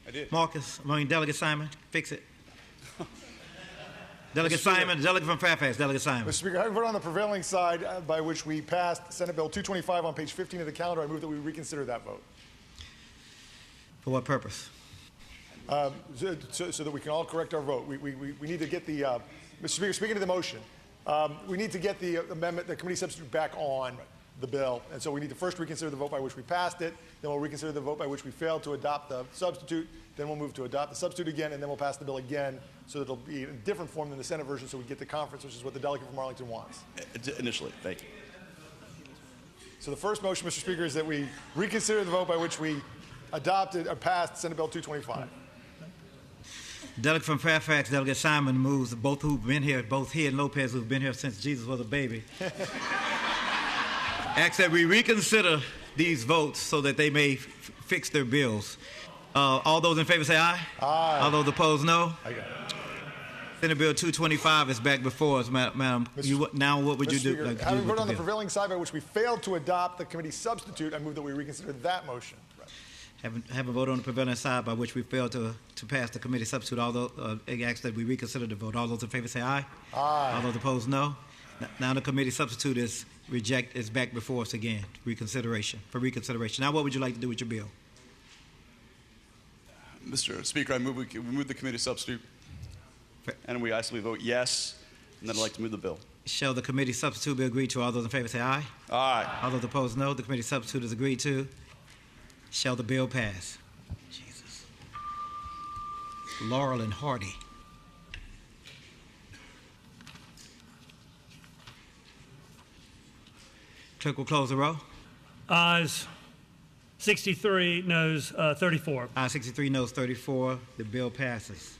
I did. Delegate Simon, fix it. Delegate Simon, Delegate from Fairfax, Delegate Simon. Mr. Speaker, I vote on the prevailing side by which we passed Senate Bill 225 on page 15 of the calendar. I move that we reconsider that vote. For what purpose? So that we can all correct our vote. We need to get the, Mr. Speaker, speaking to the motion, we need to get the amendment, the committee substitute back on the bill. And so we need to first reconsider the vote by which we passed it, then we'll reconsider the vote by which we failed to adopt the substitute, then we'll move to adopt the substitute again, and then we'll pass the bill again so that it'll be in a different form than the Senate version so we get the conference, which is what the delegate from Arlington wants. Initially, thank you. So the first motion, Mr. Speaker, is that we reconsider the vote by which we adopted or passed Senate Bill 225. Delegate from Fairfax, Delegate Simon, moves, both who've been here, both he and Lopez, who've been here since Jesus was a baby, asks that we reconsider these votes so that they may fix their bills. All those in favor say aye. Aye. All those opposed, no. I got it. Senate Bill 225 is back before us, Madam. Now what would Mr. you do? Speaker, having voted on the prevailing side by which we failed to adopt the committee substitute, I move that we reconsider that motion. Having voted on the prevailing side by which we failed to pass the committee substitute, although it asks that we reconsider the vote. All those in favor say aye. Aye. All those opposed, no. Now the committee substitute is back before us again, for reconsideration. Now what would you like to do with your bill? Mr. Speaker, I move we move the committee substitute, and we isolate vote yes, and then I'd like to move the bill. Shall the committee substitute be agreed to? All those in favor say aye. Aye. All those opposed, no. The committee substitute is agreed to. Shall the bill pass? Jesus. Laurel and Hardy. Clerk will close the roll. Ayes 63, noes 34. Ayes 63, noes 34. The bill passes.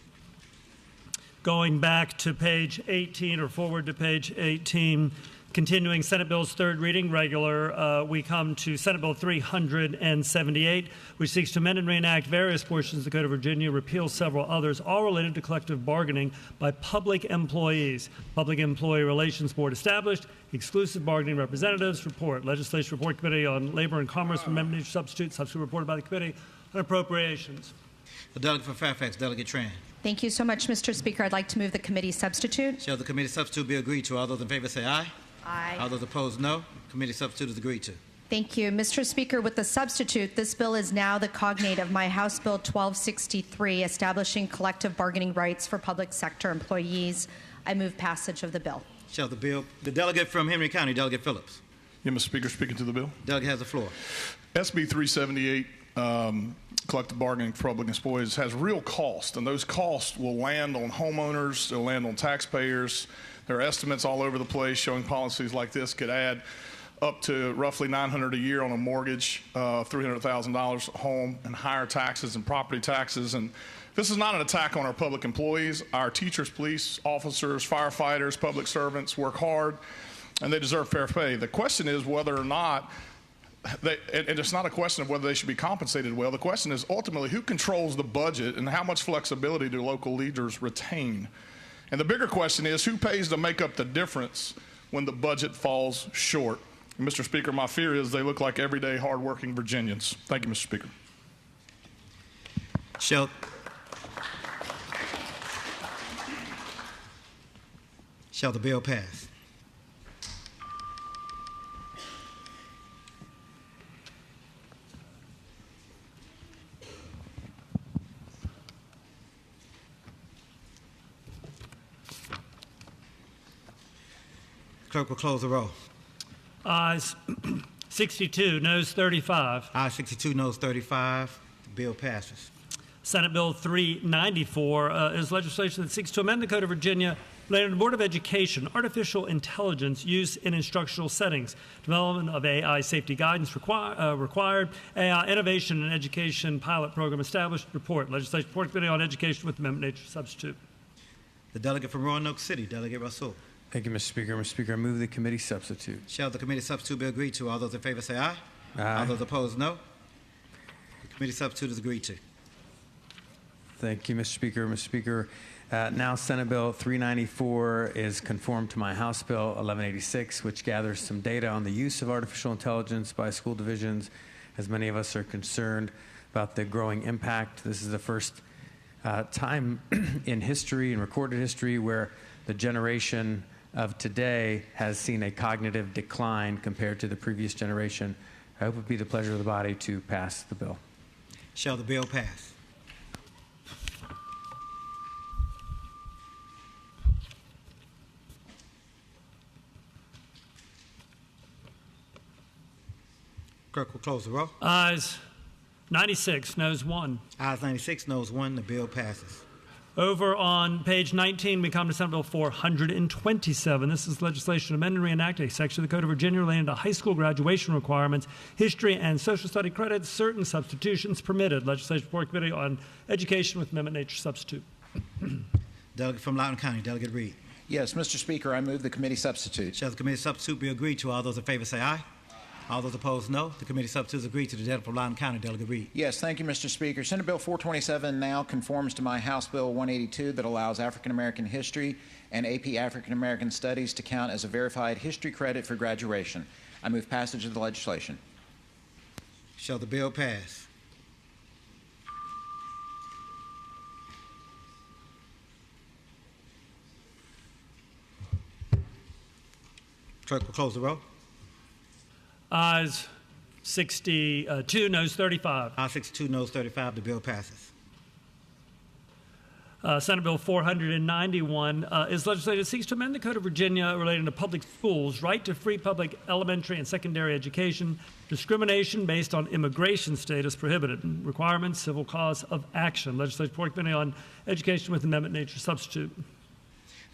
Going back to page 18 or forward to page 18, continuing Senate Bill's third reading, regular, we come to Senate Bill 378, which seeks to amend and reenact various portions of the Code of Virginia, repeal several others, all related to collective bargaining by public employees. Public Employee Relations Board established, exclusive bargaining representatives report. Legislation Report Committee on Labor and Commerce, Amendment substitute reported by the Committee on Appropriations. The delegate from Fairfax, Delegate Tran. Thank you so much, Mr. Speaker. I'd like to move the committee substitute. Shall the committee substitute be agreed to? All those in favor say aye. Aye. All those opposed, no. Committee substitute is agreed to. Thank you. Mr. Speaker, with the substitute, this bill is now the cognate of my House Bill 1263, establishing collective bargaining rights for public sector employees. I move passage of the bill. Shall the delegate from Henry County, Delegate Phillips. Yeah, Mr. Speaker, speaking to the bill. Delegate has the floor. SB 378, collective bargaining for public employees, has real cost, and those costs will land on homeowners, they'll land on taxpayers. There are estimates all over the place showing policies like this could add up to roughly $900 a year on a mortgage, $300,000 a home, and higher taxes and property taxes. And this is not an attack on our public employees. Our teachers, police officers, firefighters, public servants work hard, and they deserve fair pay. The question is whether or not and it's not a question of whether they should be compensated well. The question is ultimately who controls the budget and how much flexibility do local leaders retain? And the bigger question is who pays to make up the difference when the budget falls short? And Mr. Speaker, my fear is they look like everyday hardworking Virginians. Thank you, Mr. Speaker. Shall the bill pass? Clerk will close the roll. Ayes 62, noes 35. Ayes 62, noes 35. The bill passes. Senate Bill 394 is legislation that seeks to amend the Code of Virginia related to the Board of Education, artificial intelligence use in instructional settings, development of AI safety guidance required, AI innovation and education pilot program established, report. Legislation Report Committee on Education with Amendment Nature substitute. The delegate from Roanoke City, Delegate Russell. Thank you, Mr. Speaker. Mr. Speaker, I move the committee substitute. Shall the committee substitute be agreed to? All those in favor say aye. Aye. All those opposed, no. The committee substitute is agreed to. Thank you, Mr. Speaker. Mr. Speaker, now Senate Bill 394 is conformed to my House Bill 1186, which gathers some data on the use of artificial intelligence by school divisions, as many of us are concerned about the growing impact. This is the first time in history, in recorded history, where the generation of today has seen a cognitive decline compared to the previous generation. I hope it be the pleasure of the body to pass the bill. Shall the bill pass? Clerk will close the roll. Ayes 96, noes 1. Ayes 96, noes 1. The bill passes. Over on page 19, we come to Senate Bill 427. This is legislation amending and reenacting a section of the Code of Virginia relating to high school graduation requirements, history and social study credits, certain substitutions permitted. Legislation before Committee on Education with Amendment Nature substitute. Delegate from Loudoun County, Delegate Reed. Yes, Mr. Speaker, I move the committee substitute. Shall the committee substitute be agreed to? All those in favor say aye. All those opposed, no. The committee substitute is agreed to. The delegate from Loudoun County, Delegate Reed. Yes, thank you, Mr. Speaker. Senate Bill 427 now conforms to my House Bill 182 that allows African American history and AP African American Studies to count as a verified history credit for graduation. I move passage of the legislation. Shall the bill pass? Clerk will close the roll. Ayes 62, noes 35. Ayes 62, noes 35. The bill passes. Senate Bill 491 is legislation that seeks to amend the Code of Virginia relating to public schools, right to free public elementary and secondary education, discrimination based on immigration status prohibited, requirements, civil cause of action. Legislation before Committee on Education with Amendment Nature substitute.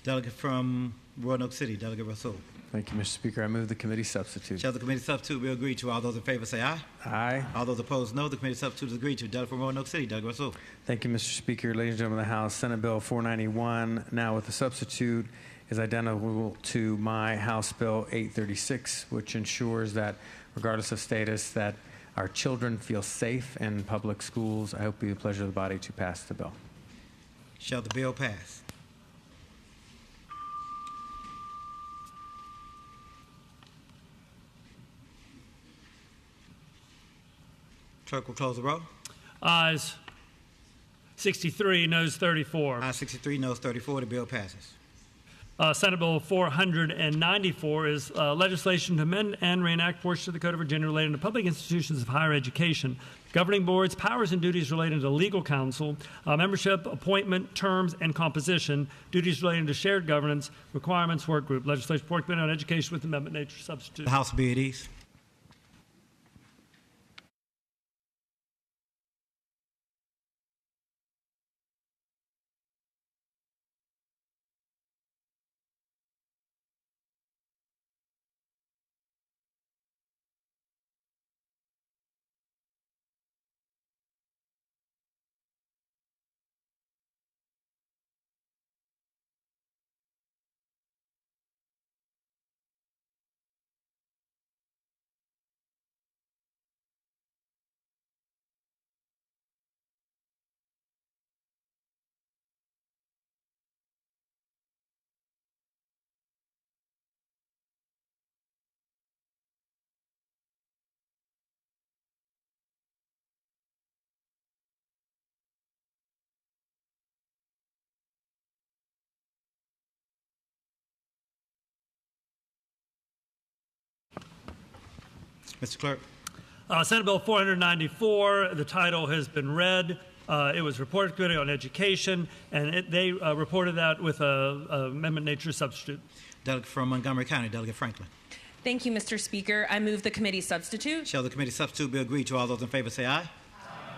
Delegate from Roanoke City, Delegate Russell. Thank you, Mr. Speaker. I move the committee substitute. Shall the committee substitute be agreed to? All those in favor say aye. Aye. All those opposed, no. The committee substitute is agreed to. Delegate from Roanoke City, Delegate Russell. Thank you, Mr. Speaker. Ladies and gentlemen of the House, Senate Bill 491, now with the substitute, is identical to my House Bill 836, which ensures that, regardless of status, that our children feel safe in public schools. I hope it will be the pleasure of the body to pass the bill. Shall the bill pass? Clerk will close the roll. Ayes 63, noes 34. Ayes 63, noes 34. The bill passes. Senate Bill 494 is legislation to amend and reenact portions of the Code of Virginia relating to public institutions of higher education, governing boards, powers and duties relating to legal counsel, membership, appointment, terms, and composition, duties relating to shared governance, requirements, work group. Legislation before Committee on Education with Amendment Nature substitute. The House will be at ease. Mr. Clerk. Senate Bill 494, the title has been read. It was reported to Committee on Education, and they reported that with a amendment nature substitute. Delegate from Montgomery County, Delegate Franklin. Thank you, Mr. Speaker. I move the committee substitute. Shall the committee substitute be agreed to? All those in favor say aye.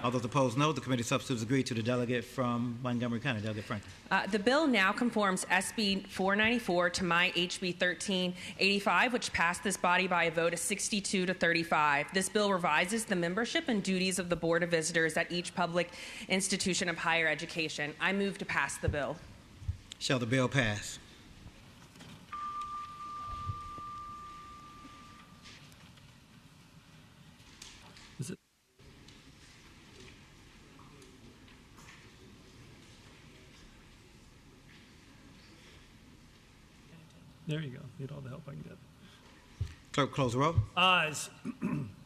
All those opposed, no. The committee substitute is agreed to. The delegate from Montgomery County, Delegate Franklin. The bill now conforms SB 494 to my HB 1385, which passed this body by a vote of 62 to 35. This bill revises the membership and duties of the Board of Visitors at each public institution of higher education. I move to pass the bill. Shall the bill pass? Is it? There you go. Need all the help I can get. Clerk, close the roll. Ayes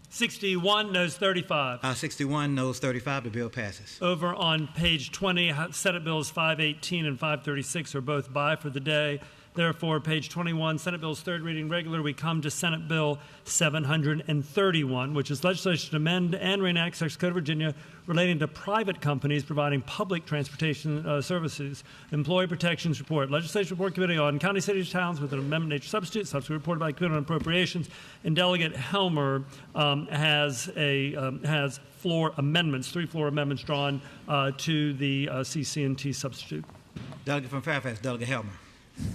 61, noes 35. Ayes 61, noes 35. The bill passes. Over on page 20, Senate Bills 518 and 536 are both by for the day. Therefore, page 21, Senate Bill's third reading regular, we come to Senate Bill 731, which is legislation to amend and reenact Section Code of Virginia relating to private companies providing public transportation services. Employee Protections Report. Legislation Report Committee on County, Cities, Towns with an amendment nature substitute. Substitute reported by the Committee on Appropriations. And Delegate Helmer has floor amendments, 3 floor amendments drawn to the CC&T substitute. Delegate from Fairfax, Delegate Helmer.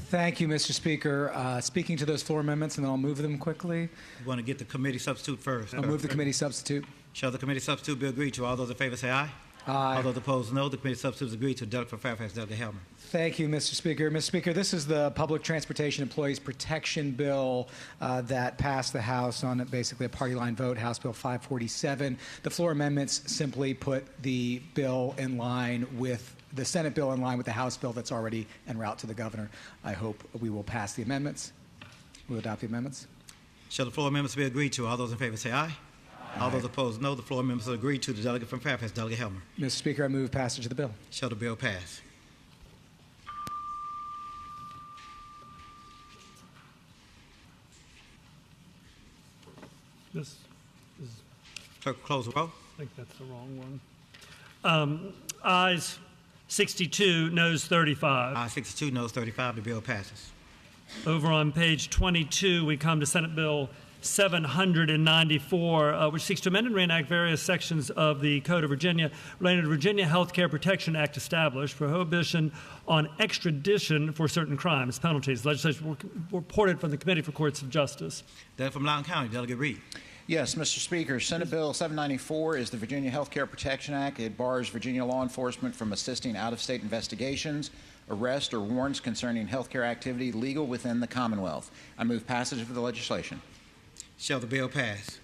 Thank you, Mr. Speaker. Speaking to those floor amendments, and then I'll move them quickly. You want to get the committee substitute first. I'll move the committee substitute. Shall the committee substitute be agreed to? All those in favor say aye. Aye. All those opposed, no. The committee substitute is agreed to. Delegate from Fairfax, Delegate Helmer. Thank you, Mr. Speaker. Mr. Speaker, this is the Public Transportation Employees Protection Bill that passed the House on basically a party line vote, House Bill 547. The floor amendments simply put the bill in line with the Senate bill in line with the House bill that's already en route to the governor. I hope we will pass the amendments. We'll adopt the amendments. Shall the floor amendments be agreed to? All those in favor say aye. Aye. All those opposed, no. The floor amendments are agreed to. The delegate from Fairfax, Delegate Helmer. Mr. Speaker, I move passage of the bill. Shall the bill pass? This is... Clerk, close the roll. I think that's the wrong one. Ayes 62, noes 35. Ayes 62, noes 35. The bill passes. Over on page 22, we come to Senate Bill 794, which seeks to amend and reenact various sections of the Code of Virginia related to Virginia Health Care Protection Act established prohibition on extradition for certain crimes, penalties. Legislation reported from the Committee for Courts of Justice. Delegate from Loudoun County, Delegate Reed. Yes, Mr. Speaker. Senate Bill 794 is the Virginia Health Care Protection Act. It bars Virginia law enforcement from assisting out-of-state investigations, arrests, or warrants concerning health care activity legal within the Commonwealth. I move passage of the legislation. Shall the bill pass?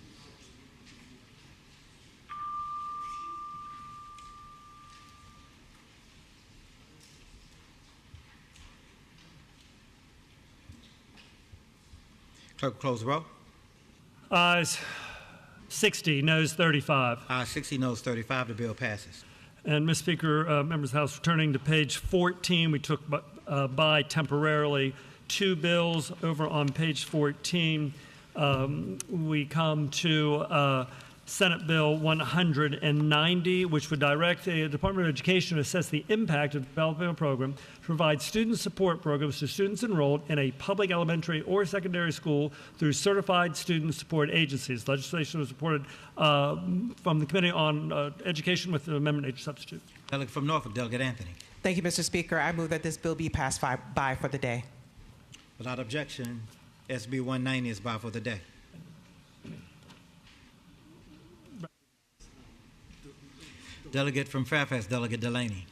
Clerk will close the roll. Ayes 60, noes 35. Ayes 60, noes 35. The bill passes. And, Mr. Speaker, members of the House, returning to page 14, we took by temporarily 2 bills. Over on page 14, we come to Senate Bill 190, which would direct the Department of Education to assess the impact of developing a program to provide student support programs to students enrolled in a public elementary or secondary school through certified student support agencies. Legislation was reported from the Committee on Education with the amendment nature substitute. Delegate from Norfolk, Delegate Anthony. Thank you, Mr. Speaker. I move that this bill be passed by for the day. Without objection, SB 190 is by for the day. Delegate from Fairfax, Delegate Delaney.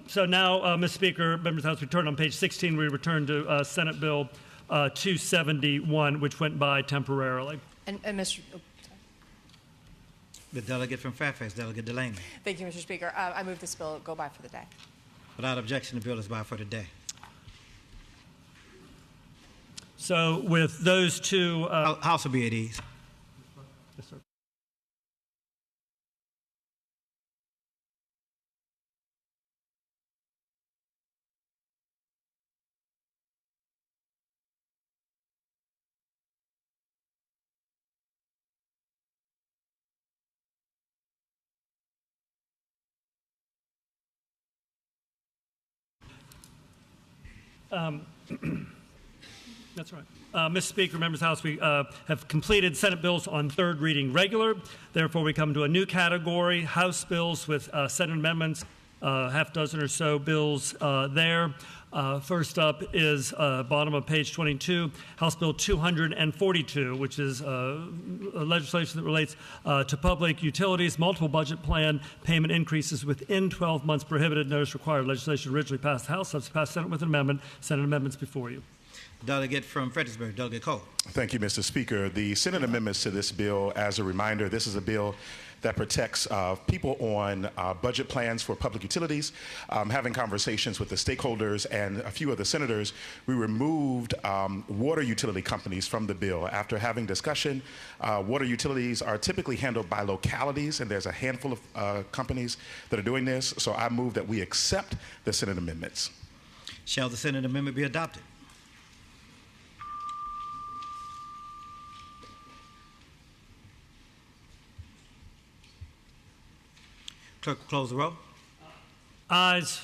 So now, Mr. Speaker, members of the House, we turn on page 16. We return to Senate Bill 271, which went by temporarily. And Mr. The delegate from Fairfax, Delegate Delaney. Thank you, Mr. Speaker. I move this bill go by for the day. Without objection, the bill is by for the day. So with those two... House will be at ease. Yes, sir. That's right. Mr. Speaker, members of the House, we have completed Senate bills on third reading regular. Therefore, we come to a new category, House bills with Senate amendments, half dozen or so bills there. First up is bottom of page 22, House Bill 242, which is legislation that relates to public utilities, multiple budget plan payment increases within 12 months prohibited, notice required. Legislation originally passed the House, subsequently passed the Senate with an amendment. Senate amendments before you. Delegate from Fredericksburg, Delegate Cole. Thank you, Mr. Speaker. The Senate amendments to this bill, as a reminder, this is a bill that protects people on budget plans for public utilities. Having conversations with the stakeholders and a few of the senators, we removed water utility companies from the bill. After having discussion, water utilities are typically handled by localities, and there's a handful of companies that are doing this. So I move that we accept the Senate amendments. Shall the Senate amendment be adopted? Clerk will close the roll. Ayes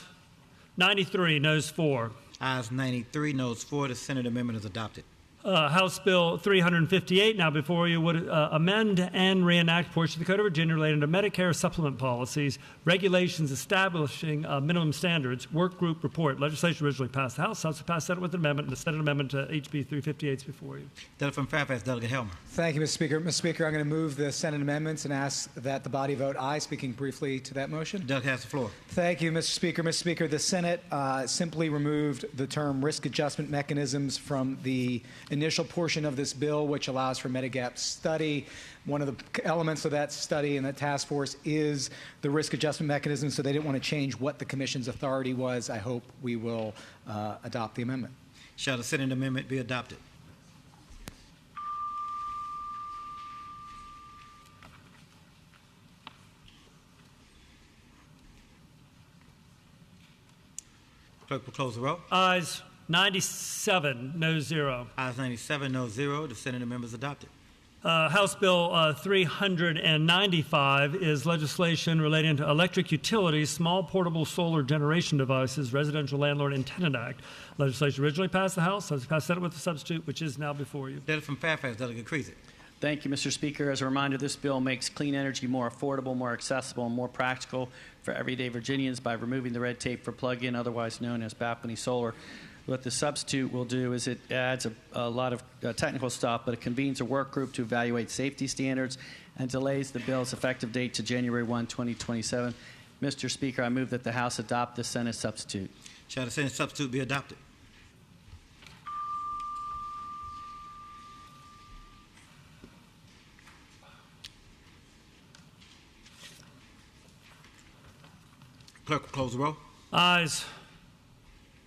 93, noes 4. Ayes 93, noes 4. The Senate amendment is adopted. House Bill 358, now before you, would amend and reenact portion of the Code of Virginia relating to Medicare supplement policies, regulations establishing minimum standards, work group report. Legislation originally passed the House. House passed Senate with an amendment, and the Senate amendment to HB 358 is before you. Delegate from Fairfax, Delegate Helmer. Thank you, Mr. Speaker. Mr. Speaker, I'm going to move the Senate amendments and ask that the body vote aye. Speaking briefly to that motion. Delegate has the floor. Thank you, Mr. Speaker. Mr. Speaker, the Senate simply removed the term risk adjustment mechanisms from the initial portion of this bill, which allows for Medigap study. One of the elements of that study and that task force is the risk adjustment mechanism, so they didn't want to change what the Commission's authority was. I hope we will adopt the amendment. Shall the Senate amendment be adopted? Clerk will close the roll. Ayes 97, no 0. Ayes 97, no 0. The Senate amendment is adopted. House Bill 395 is legislation relating to electric utilities, small portable solar generation devices, Residential Landlord and Tenant Act. Legislation originally passed the House, has passed Senate with a substitute, which is now before you. Delegate from Fairfax, Delegate Creasy. Thank you, Mr. Speaker. As a reminder, this bill makes clean energy more affordable, more accessible, and more practical for everyday Virginians by removing the red tape for plug-in, otherwise known as balcony solar. What the substitute will do is it adds a lot of technical stuff, but it convenes a work group to evaluate safety standards and delays the bill's effective date to January 1, 2027. Mr. Speaker, I move that the House adopt the Senate substitute. Shall the Senate substitute be adopted? Clerk will close the roll. Ayes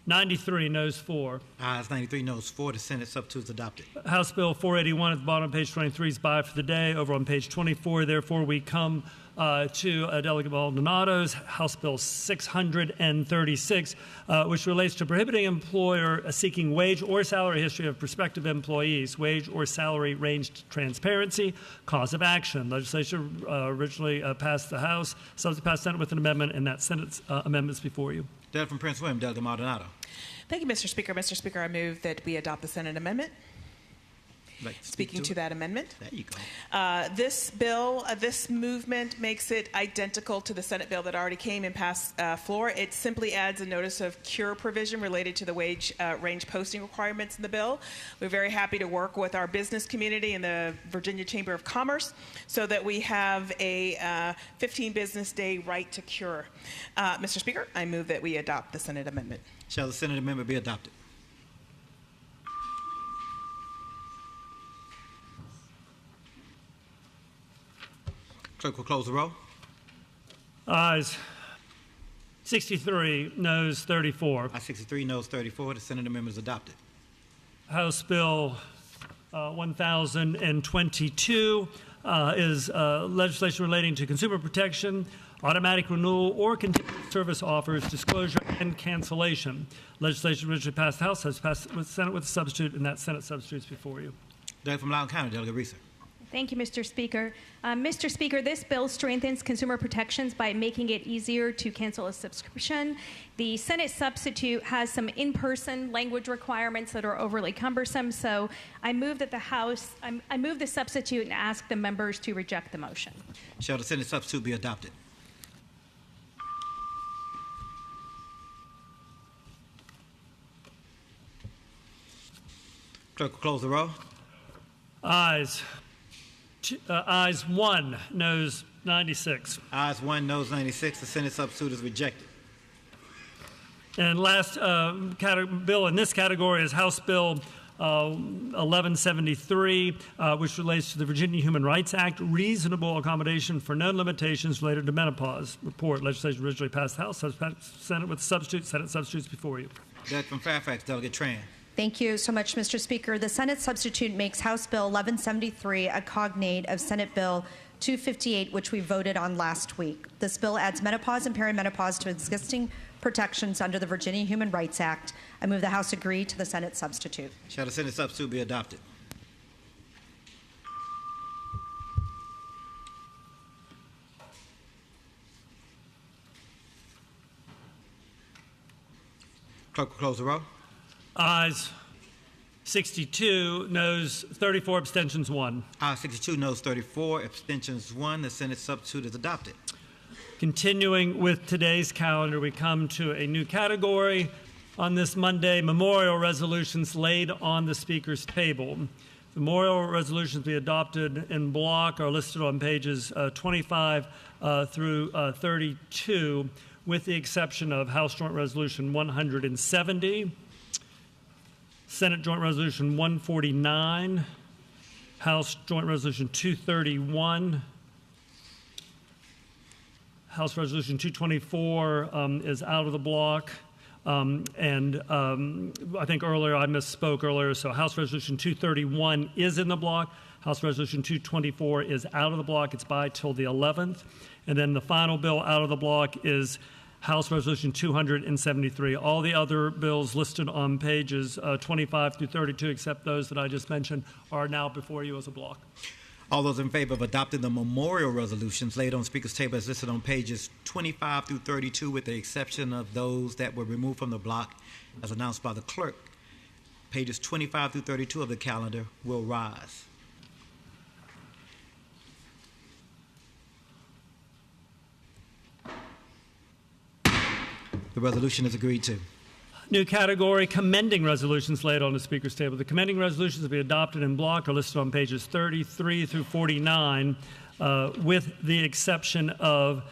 93, noes 4. Ayes 93, noes 4. The Senate substitute is adopted. House Bill 481 at the bottom of page 23 is by for the day. Over on page 24, therefore, we come to Delegate Maldonado's House Bill 636, which relates to prohibiting employer seeking wage or salary history of prospective employees, wage or salary range transparency, cause of action. Legislation originally passed the House, subsequently passed Senate with an amendment, and that Senate's amendments before you. Delegate from Prince William, Delegate Maldonado. Thank you, Mr. Speaker. Mr. Speaker, I move that we adopt the Senate amendment. Speaking to that amendment. There you go. This bill, this movement makes it identical to the Senate bill that already came and passed floor. It simply adds a notice of cure provision related to the wage range posting requirements in the bill. We're very happy to work with our business community and the Virginia Chamber of Commerce so that we have a 15 business day right to cure. Mr. Speaker, I move that we adopt the Senate amendment. Shall the Senate amendment be adopted? Clerk will close the roll. Ayes 63, noes 34. Ayes 63, noes 34. The Senate amendment is adopted. House Bill 1022 is legislation relating to consumer protection, automatic renewal or continued service offers, disclosure, and cancellation. Legislation originally passed the House, has passed with the Senate with a substitute, and that Senate substitute is before you. Delegate from Loudoun County, Delegate Reeser. Thank you, Mr. Speaker. Mr. Speaker, this bill strengthens consumer protections by making it easier to cancel a subscription. The Senate substitute has some in-person language requirements that are overly cumbersome, so I move that the House, I move the substitute and ask the members to reject the motion. Shall the Senate substitute be adopted? Clerk will close the roll. Ayes 1, noes 96. Ayes 1, noes 96. The Senate substitute is rejected. And last bill in this category is House Bill 1173, which relates to the Virginia Human Rights Act, reasonable accommodation for known limitations related to menopause. Report, legislation originally passed the House, Senate with substitutes, Senate substitutes before you. Delegate from Fairfax, Delegate Tran. Thank you so much, Mr. Speaker. The Senate substitute makes House Bill 1173 a cognate of Senate Bill 258, which we voted on last week. This bill adds menopause and perimenopause to existing protections under the Virginia Human Rights Act. I move the House agree to the Senate substitute. Shall the Senate substitute be adopted? Clerk will close the roll. Ayes 62, noes 34, abstentions 1. Ayes 62, noes 34, abstentions 1. The Senate substitute is adopted. Continuing with today's calendar, we come to a new category on this Monday, memorial resolutions laid on the Speaker's table. Memorial resolutions to be adopted in block are listed on pages 25 through 32, with the exception of House Joint Resolution 170, Senate Joint Resolution 149, House Joint Resolution 231, House Resolution 224 is out of the block. I think earlier I misspoke earlier, so House Resolution 231 is in the block. House Resolution 224 is out of the block. It's by till the 11th. And then the final bill out of the block is House Resolution 273. All the other bills listed on pages 25 through 32, except those that I just mentioned, are now before you as a block. All those in favor of adopting the memorial resolutions laid on Speaker's table as listed on pages 25 through 32, with the exception of those that were removed from the block as announced by the clerk, pages 25 through 32 of the calendar will rise. The resolution is agreed to. New category, commending resolutions laid on the Speaker's table. The commending resolutions to be adopted in block are listed on pages 33 through 49, with the exception of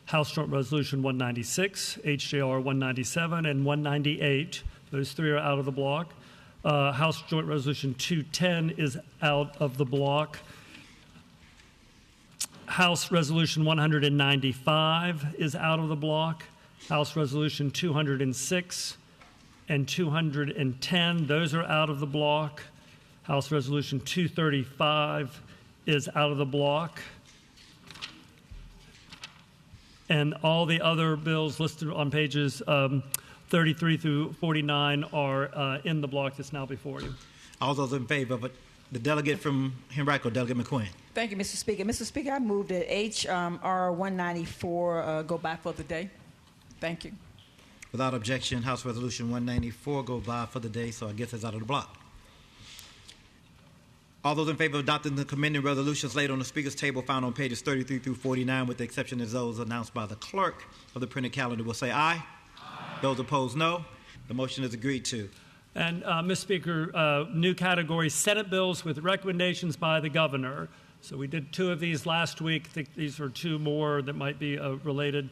House Joint Resolution 196, HJR 197, and 198. Those three are out of the block. House Joint Resolution 210 is out of the block. House Resolution 195 is out of the block. House Resolution 206 and 210, those are out of the block. House Resolution 235 is out of the block. And all the other bills listed on pages 33 through 49 are in the block that's now before you. All those in favor of it, the delegate from Henrico, Delegate McQueen. Thank you, Mr. Speaker. Mr. Speaker, I move that H.R. 194 go by for the day. Thank you. Without objection, House Resolution 194 go by for the day, so I guess it's out of the block. All those in favor of adopting the commending resolutions laid on the Speaker's table found on pages 33 through 49, with the exception of those announced by the clerk of the printed calendar, will say aye. Aye. Those opposed, no. The motion is agreed to. And, Mr. Speaker, new category, Senate bills with recommendations by the governor. So we did two of these last week. I think these are two more that might be related.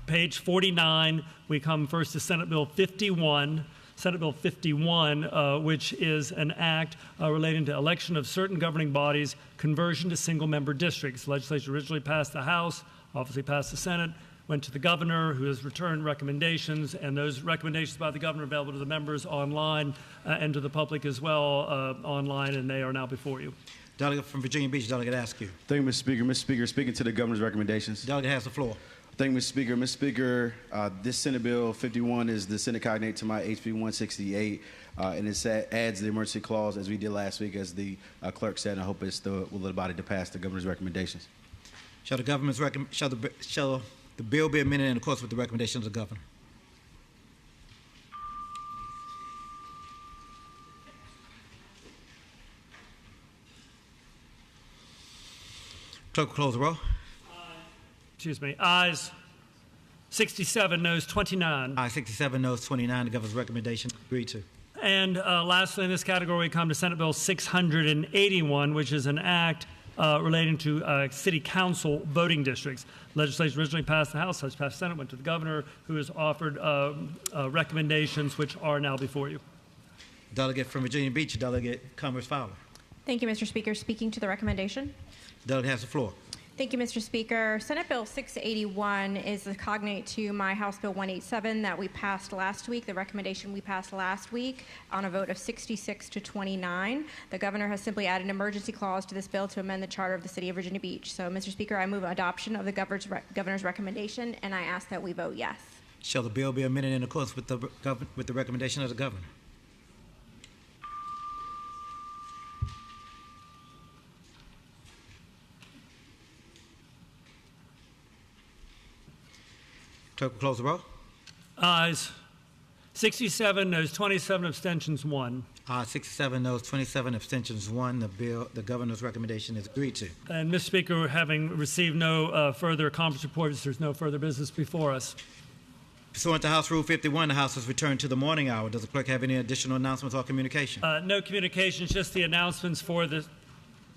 Page 49, we come first to Senate Bill 51. Senate Bill 51, which is an act relating to election of certain governing bodies, conversion to single-member districts. The legislation originally passed the House, obviously passed the Senate, went to the governor, who has returned recommendations, and those recommendations by the governor are available to the members online and to the public as well online, and they are now before you. Delegate from Virginia Beach, Delegate Askew. Thank you, Mr. Speaker. Mr. Speaker, speaking to the governor's recommendations. Delegate has the floor. Thank you, Mr. Speaker. Mr. Speaker, this Senate Bill 51 is the Senate cognate to my HB 168, and it adds the emergency clause as we did last week, as the clerk said, and I hope it's the will of the body to pass the governor's recommendations. Shall the bill be amended in accordance with the recommendations of the governor? Clerk will close the roll. Excuse me. Ayes 67, noes 29. Ayes 67, noes 29. The governor's recommendation agreed to. And lastly, in this category, we come to Senate Bill 681, which is an act relating to city council voting districts. Legislation originally passed the House, has passed the Senate, went to the governor, who has offered recommendations which are now before you. Delegate from Virginia Beach, Delegate Commerce Fowler. Thank you, Mr. Speaker. Speaking to the recommendation. Delegate has the floor. Thank you, Mr. Speaker. Senate Bill 681 is the cognate to my House Bill 187 that we passed last week, the recommendation we passed last week on a vote of 66 to 29. The governor has simply added an emergency clause to this bill to amend the charter of the city of Virginia Beach. So, Mr. Speaker, I move adoption of the governor's recommendation, and I ask that we vote yes. Shall the bill be amended in accordance with the recommendation of the governor? Clerk will close the roll. Ayes 67, noes 27, abstentions 1. Ayes 67, noes 27, abstentions 1. The governor's recommendation is agreed to. And, Mr. Speaker, having received no further conference reports, there's no further business before us. Pursuant to House Rule 51, the House has returned to the morning hour. Does the clerk have any additional announcements or communication? No communications, just the announcements for the...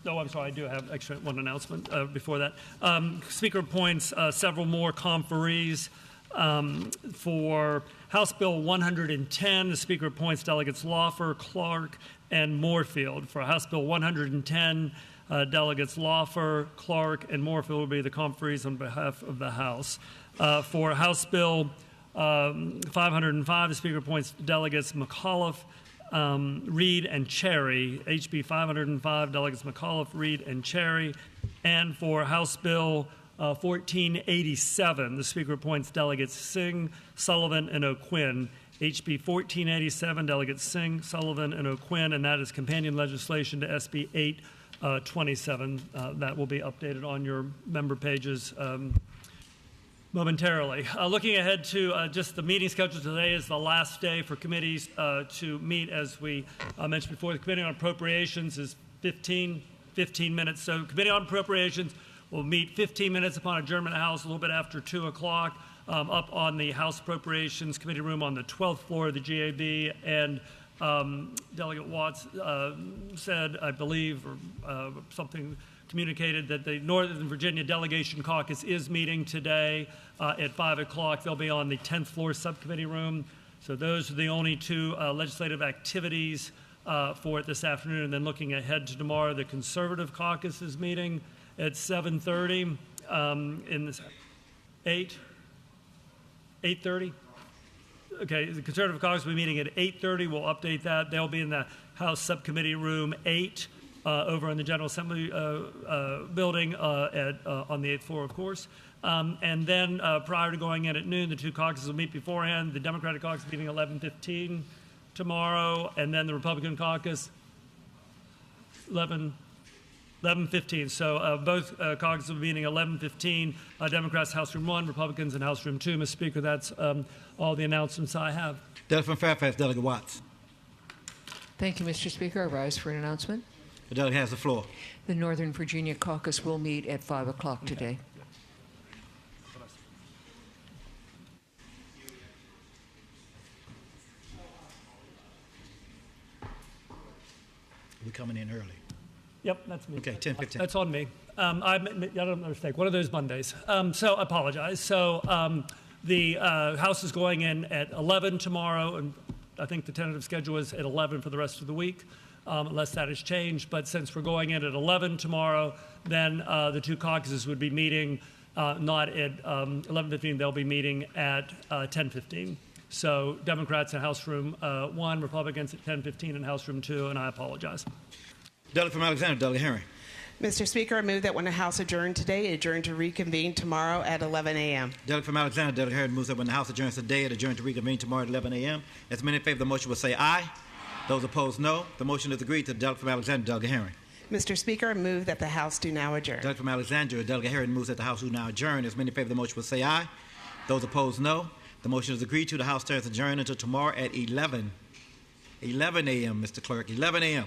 Oh, I'm sorry, I do have extra one announcement before that. Speaker appoints several more conferees. For House Bill 110, the Speaker appoints Delegates Lawfer, Clark, and Moorfield. For House Bill 110, Delegates Lawfer, Clark, and Moorfield will be the conferees on behalf of the House. For House Bill 505, the Speaker appoints Delegates McAuliffe, Reed, and Cherry. HB 505, Delegates McAuliffe, Reed, and Cherry. And for House Bill 1487, the Speaker appoints Delegates Singh, Sullivan, and O'Quinn. HB 1487, Delegates Singh, Sullivan, and O'Quinn, and that is companion legislation to SB 827. That will be updated on your member pages momentarily. Looking ahead to just the meeting schedule, today is the last day for committees to meet. As we mentioned before, the Committee on Appropriations is 15 minutes. So Committee on Appropriations will meet 15 minutes upon adjournment of the House, a little bit after 2 o'clock, up on the House Appropriations Committee room on the 12th floor of the GAB. And Delegate Watts said, I believe, or something communicated, that the Northern Virginia Delegation Caucus is meeting today at 5 o'clock. They'll be on the 10th floor subcommittee room. So those are the only two legislative activities for it this afternoon. And then looking ahead to tomorrow, the Conservative Caucus is meeting at 7:30 in this 8:30. Okay, the Conservative Caucus will be meeting at 8:30. We'll update that. They'll be in the House Subcommittee Room 8 over in the General Assembly building on the 8th floor, of course. And then prior to going in at noon, the two caucuses will meet beforehand. The Democratic Caucus meeting at 11:15 tomorrow, and then the Republican Caucus 11:15. So both caucuses will be meeting at 11:15. Democrats, House Room 1, Republicans in House Room 2. Mr. Speaker, that's all the announcements I have. Delegate from Fairfax, Delegate Watts. Thank you, Mr. Speaker. I rise for an announcement. The delegate has the floor. The Northern Virginia Caucus will meet at 5 o'clock today. We're coming in early. Yep, that's me. Okay, 10:15. That's on me. I made a mistake. One of those Mondays. So I apologize. So the House is going in at 11 tomorrow, and I think the tentative schedule is at 11 for the rest of the week, unless that has changed. But since we're going in at 11 tomorrow, then the two caucuses would be meeting not at 11:15. They'll be meeting at 10:15. So Democrats in House Room 1, Republicans at 10:15 in House Room 2, and I apologize. Delegate from Alexander, Delegate Herring. Mr. Speaker, I move that when the House adjourned today, it adjourn to reconvene tomorrow at 11 a.m. Delegate from Alexander, Delegate Herring moves that when the House adjourns today, it adjourn to reconvene tomorrow at 11 a.m. As many in favor of the motion will say aye. Those opposed, no. The motion is agreed to. The delegate from Alexander, Delegate Herring. Mr. Speaker, I move that the House do now adjourn. Delegate from Alexandria, Delegate Herring moves that the House do now adjourn. As many in favor of the motion will say aye. Those opposed, no. The motion is agreed to. The House stands adjourned until tomorrow at 11 a.m., Mr. Clerk, 11 a.m.